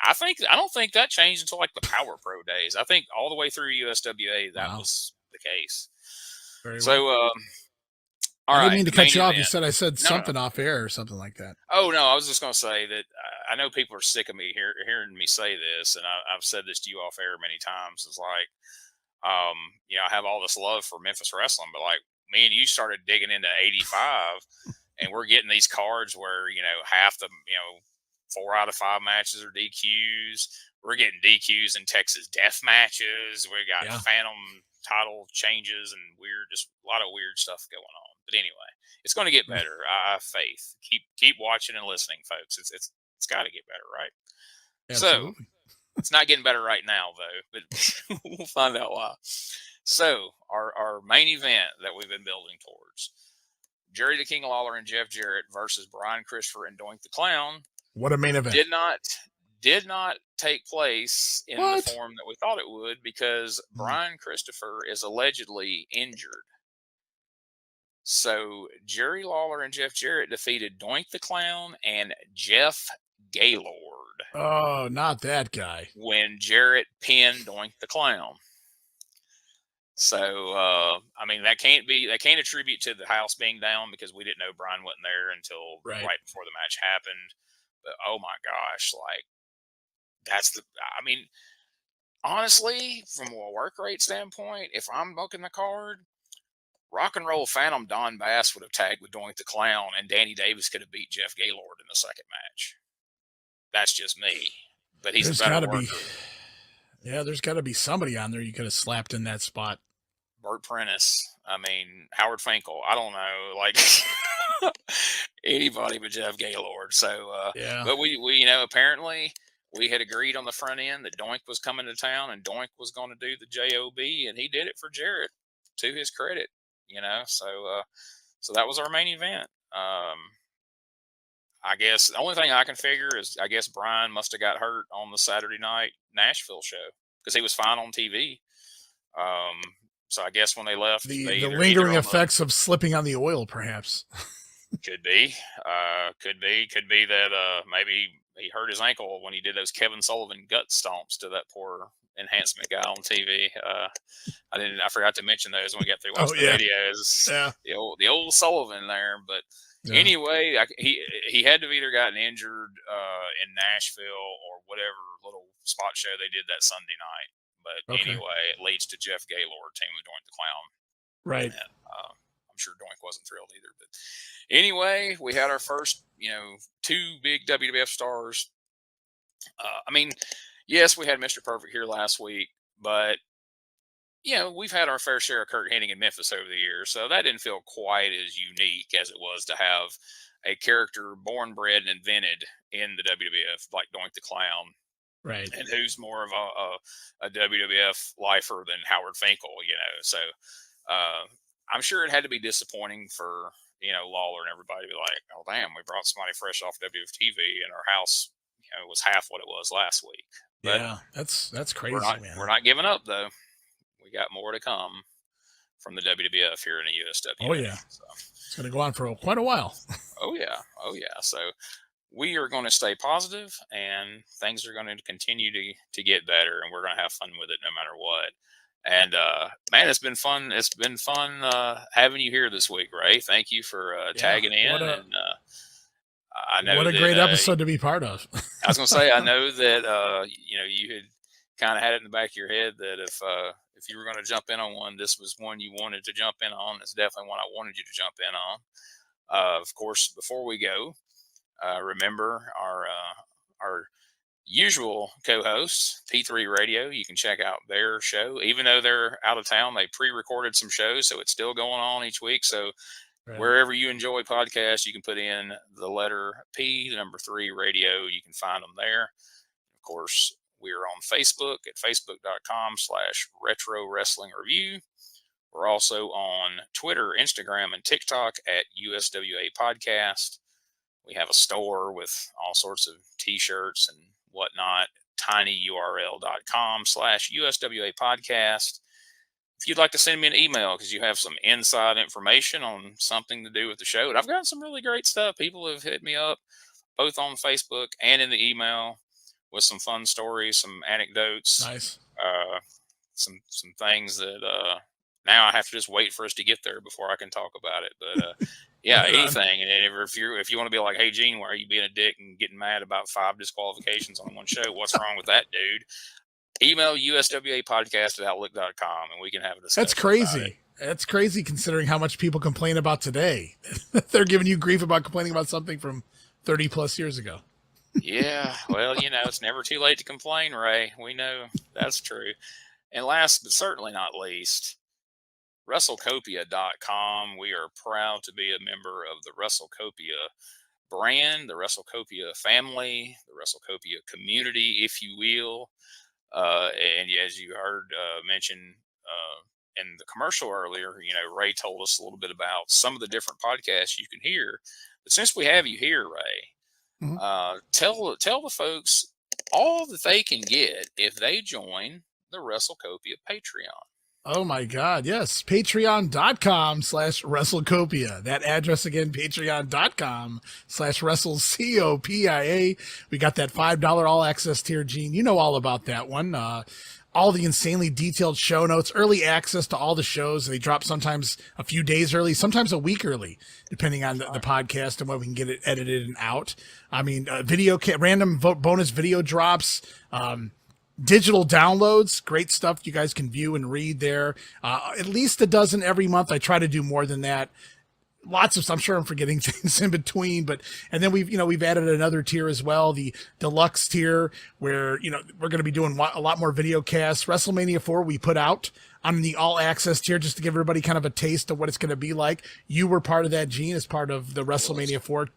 I don't think that changed until like the Power Pro days. I think all the way through USWA that was the case. All right. I didn't mean to cut you off. You said I said something off air or something like that. Oh, no. I was just going to say that I know people are sick of me hearing me say this, and I've said this to you off air many times. It's like, I have all this love for Memphis wrestling, but like me and you started digging into '85, and we're getting these cards where, half the, 4 out of 5 matches are DQs. We're getting DQs in Texas death matches. We got Phantom title changes and just a lot of weird stuff going on. But anyway, it's going to get better. I have faith. Keep watching and listening, folks. It's got to get better, right? Absolutely. So it's not getting better right now, though, but we'll find out why. So our main event that we've been building towards, Jerry the King Lawler and Jeff Jarrett versus Brian Christopher and Doink the Clown. What a main event. Did not take place in the form that we thought it would, because Brian Christopher is allegedly injured. So Jerry Lawler and Jeff Jarrett defeated Doink the Clown and Jeff Gaylord. Oh, not that guy. When Jarrett pinned Doink the Clown. So, I mean, that can't attribute to the house being down, because we didn't know Brian wasn't there until right before the match happened. But oh my gosh, like, I mean, honestly, from a work rate standpoint, if I'm booking the card, Rock and Roll Phantom Don Bass would have tagged with Doink the Clown, and Danny Davis could have beat Jeff Gaylord in the second match. That's just me. But he's a better worker. There's got to be somebody on there you could have slapped in that spot. Burt Prentice. I mean, Howard Finkel. I don't know, like anybody but Jeff Gaylord. So, but we apparently we had agreed on the front end that Doink was coming to town, and Doink was going to do the JOB, and he did it for Jarrett, to his credit, so that was our main event. I guess the only thing I can figure is, I guess Brian must have got hurt on the Saturday night Nashville show, because he was fine on TV. So I guess when they left, the lingering effects of slipping on the oil, perhaps. Could be that maybe he hurt his ankle when he did those Kevin Sullivan gut stomps to that poor enhancement guy on TV. I forgot to mention those when we got through watching the videos. Yeah, the old Sullivan there, but. Yeah. Anyway, he had to have either gotten injured in Nashville or whatever little spot show they did that Sunday night. But anyway, it leads to Jeff Gaylord teaming with Doink the Clown. Right. And, I'm sure Doink wasn't thrilled either. But anyway, we had our first, two big WWF stars. I mean, yes, we had Mr. Perfect here last week, but we've had our fair share of Kurt Hennig in Memphis over the years, so that didn't feel quite as unique as it was to have a character born, bred, and invented in the WWF like Doink the Clown. Right. And who's more of a WWF lifer than Howard Finkel, So I'm sure it had to be disappointing for, Lawler and everybody to be like, oh, damn, we brought somebody fresh off WWF TV, and our house, was half what it was last week. But yeah, that's crazy, man. We're not giving up, though. We got more to come from the WWF here in the USWA. Oh, yeah. So, it's going to go on for quite a while. Oh, yeah. So we are going to stay positive, and things are going to continue to get better, and we're going to have fun with it no matter what. And, man, it's been fun. It's been fun having you here this week, Ray. Thank you for tagging in. I know what a great episode to be part of. I was going to say, I know that, you had kind of had it in the back of your head that if you were going to jump in on one, this was one you wanted to jump in on. It's definitely one I wanted you to jump in on. Of course, before we go, remember our usual co-hosts, P3 Radio. You can check out their show. Even though they're out of town, they pre-recorded some shows, so it's still going on each week. So wherever you enjoy podcasts, you can put in the letter P, the number 3 radio. You can find them there. Of course, we are on Facebook at facebook.com/retro wrestling review. We're also on Twitter, Instagram, and TikTok at USWA Podcast. We have a store with all sorts of t-shirts and whatnot, tinyurl.com/USWA Podcast. If you'd like to send me an email because you have some inside information on something to do with the show, and I've got some really great stuff. People have hit me up both on Facebook and in the email with some fun stories, some anecdotes. Nice. Some things that now I have to just wait for us to get there before I can talk about it. But yeah, anything. And if you want to be like, hey, Gene, why are you being a dick and getting mad about 5 disqualifications on one show? What's wrong with that, dude? Email uswapodcast@outlook.com and we can have a discussion. That's crazy. That's crazy considering how much people complain about today. They're giving you grief about complaining about something from 30 plus years ago. Yeah, well, it's never too late to complain, Ray. We know that's true. And last but certainly not least, WrestleCopia.com. We are proud to be a member of the WrestleCopia brand, the WrestleCopia family, the WrestleCopia community, if you will. And as you heard mentioned in the commercial earlier, Ray told us a little bit about some of the different podcasts you can hear. But since we have you here, Ray, tell the folks all that they can get if they join the WrestleCopia Patreon. Oh my God. Yes. Patreon.com/WrestleCopia. That address again, patreon.com/WrestleCopia. We got that $5 all access tier, Gene. You know all about that one. All the insanely detailed show notes, early access to all the shows. They drop sometimes a few days early, sometimes a week early, depending on the podcast and when we can get it edited and out. I mean, random bonus video drops, digital downloads, great stuff you guys can view and read there. At least a dozen every month. I try to do more than that. Lots of, I'm sure I'm forgetting things in between, and then we've added another tier as well, the deluxe tier, where, we're going to be doing a lot more video casts. WrestleMania 4 we put out on the all access tier just to give everybody kind of a taste of what it's going to be like. You were part of that, Gene, as part of the WrestleMania 4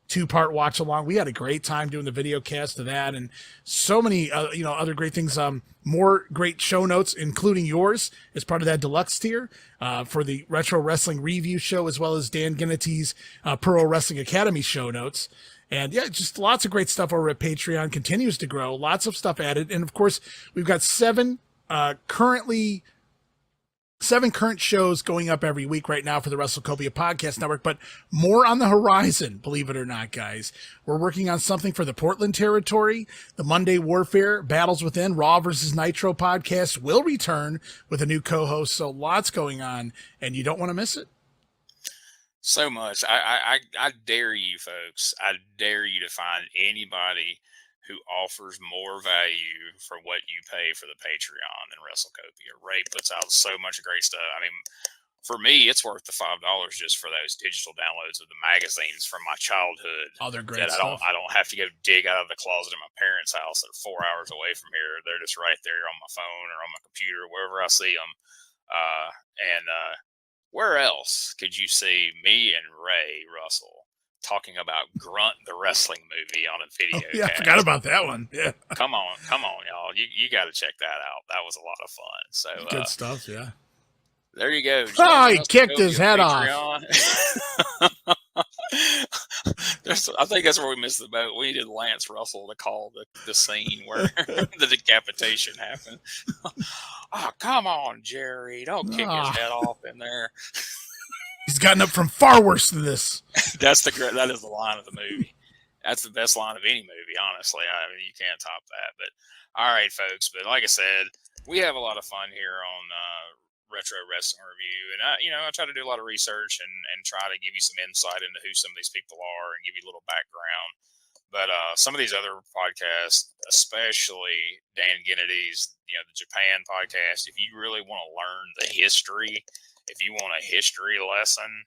2-part watch along. We had a great time doing the video cast of that, and so many other great things. More great show notes, including yours, as part of that deluxe tier for the Retro Wrestling Review show, as well as Dan Ginnety's Pro Wrestling Academy show notes. And yeah, just lots of great stuff over at Patreon. Continues to grow. Lots of stuff added. And of course, we've got 7 current shows going up every week right now for the WrestleCopia Podcast Network, but more on the horizon, believe it or not, guys. We're working on something for the Portland territory. The Monday Warfare Battles Within Raw vs. Nitro podcast will return with a new co-host, so lots going on, and you don't want to miss it. So much. I dare you, folks. I dare you to find anybody who offers more value for what you pay for the Patreon than WrestleCopia. Ray puts out so much great stuff. I mean, for me, it's worth the $5 just for those digital downloads of the magazines from my childhood. Oh, they're great stuff. I don't have to go dig out of the closet in my parents' house. They're 4 hours away from here. They're just right there on my phone or on my computer, wherever I see them. Where else could you see me and Ray Russell talking about Grunt the wrestling movie on a video? Yeah, I forgot about that one. Yeah. Come on, y'all. You got to check that out. That was a lot of fun. So good stuff, yeah. There you go. Oh, he kicked his head Patreon off. I think that's where we missed the boat. We needed Lance Russell to call the scene where the decapitation happened. Oh, come on, Jerry. Don't kick his head off in there. He's gotten up from far worse than this. That is the line of the movie. That's the best line of any movie, honestly. I mean, you can't top that. But all right, folks. But like I said, we have a lot of fun here on Retro Wrestling Review, and I try to do a lot of research and try to give you some insight into who some of these people are and give you a little background. But some of these other podcasts, especially Dan Ginnety's, the Japan podcast, if you really want to learn the history, if you want a history lesson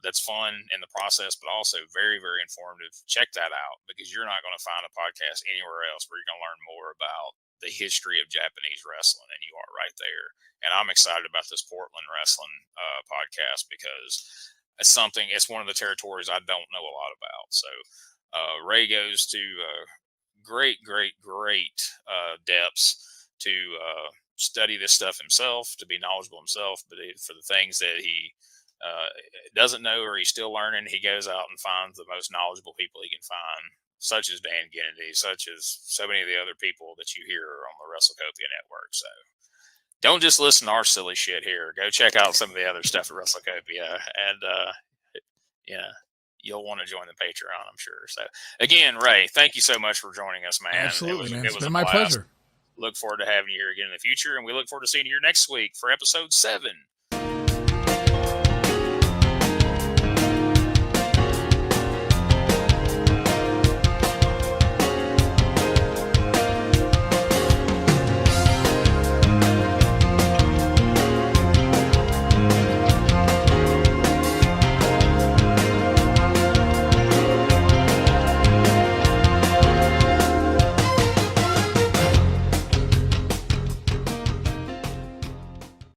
that's fun in the process, but also very, very informative, check that out, because you're not going to find a podcast anywhere else where you're going to learn more about the history of Japanese wrestling than you are right there. And I'm excited about this Portland wrestling podcast because it's one of the territories I don't know a lot about. So Ray goes to great depths to study this stuff himself, to be knowledgeable himself, but for the things that he doesn't know or he's still learning, he goes out and finds the most knowledgeable people he can find, such as Dan Ginnity, such as so many of the other people that you hear on the WrestleCopia network. So don't just listen to our silly shit here. Go check out some of the other stuff at WrestleCopia, and you'll want to join the Patreon, I'm sure. So again, Ray, thank you so much for joining us, man. Absolutely, man. It was been my pleasure. Look forward to having you here again in the future, and we look forward to seeing you here next week for episode 7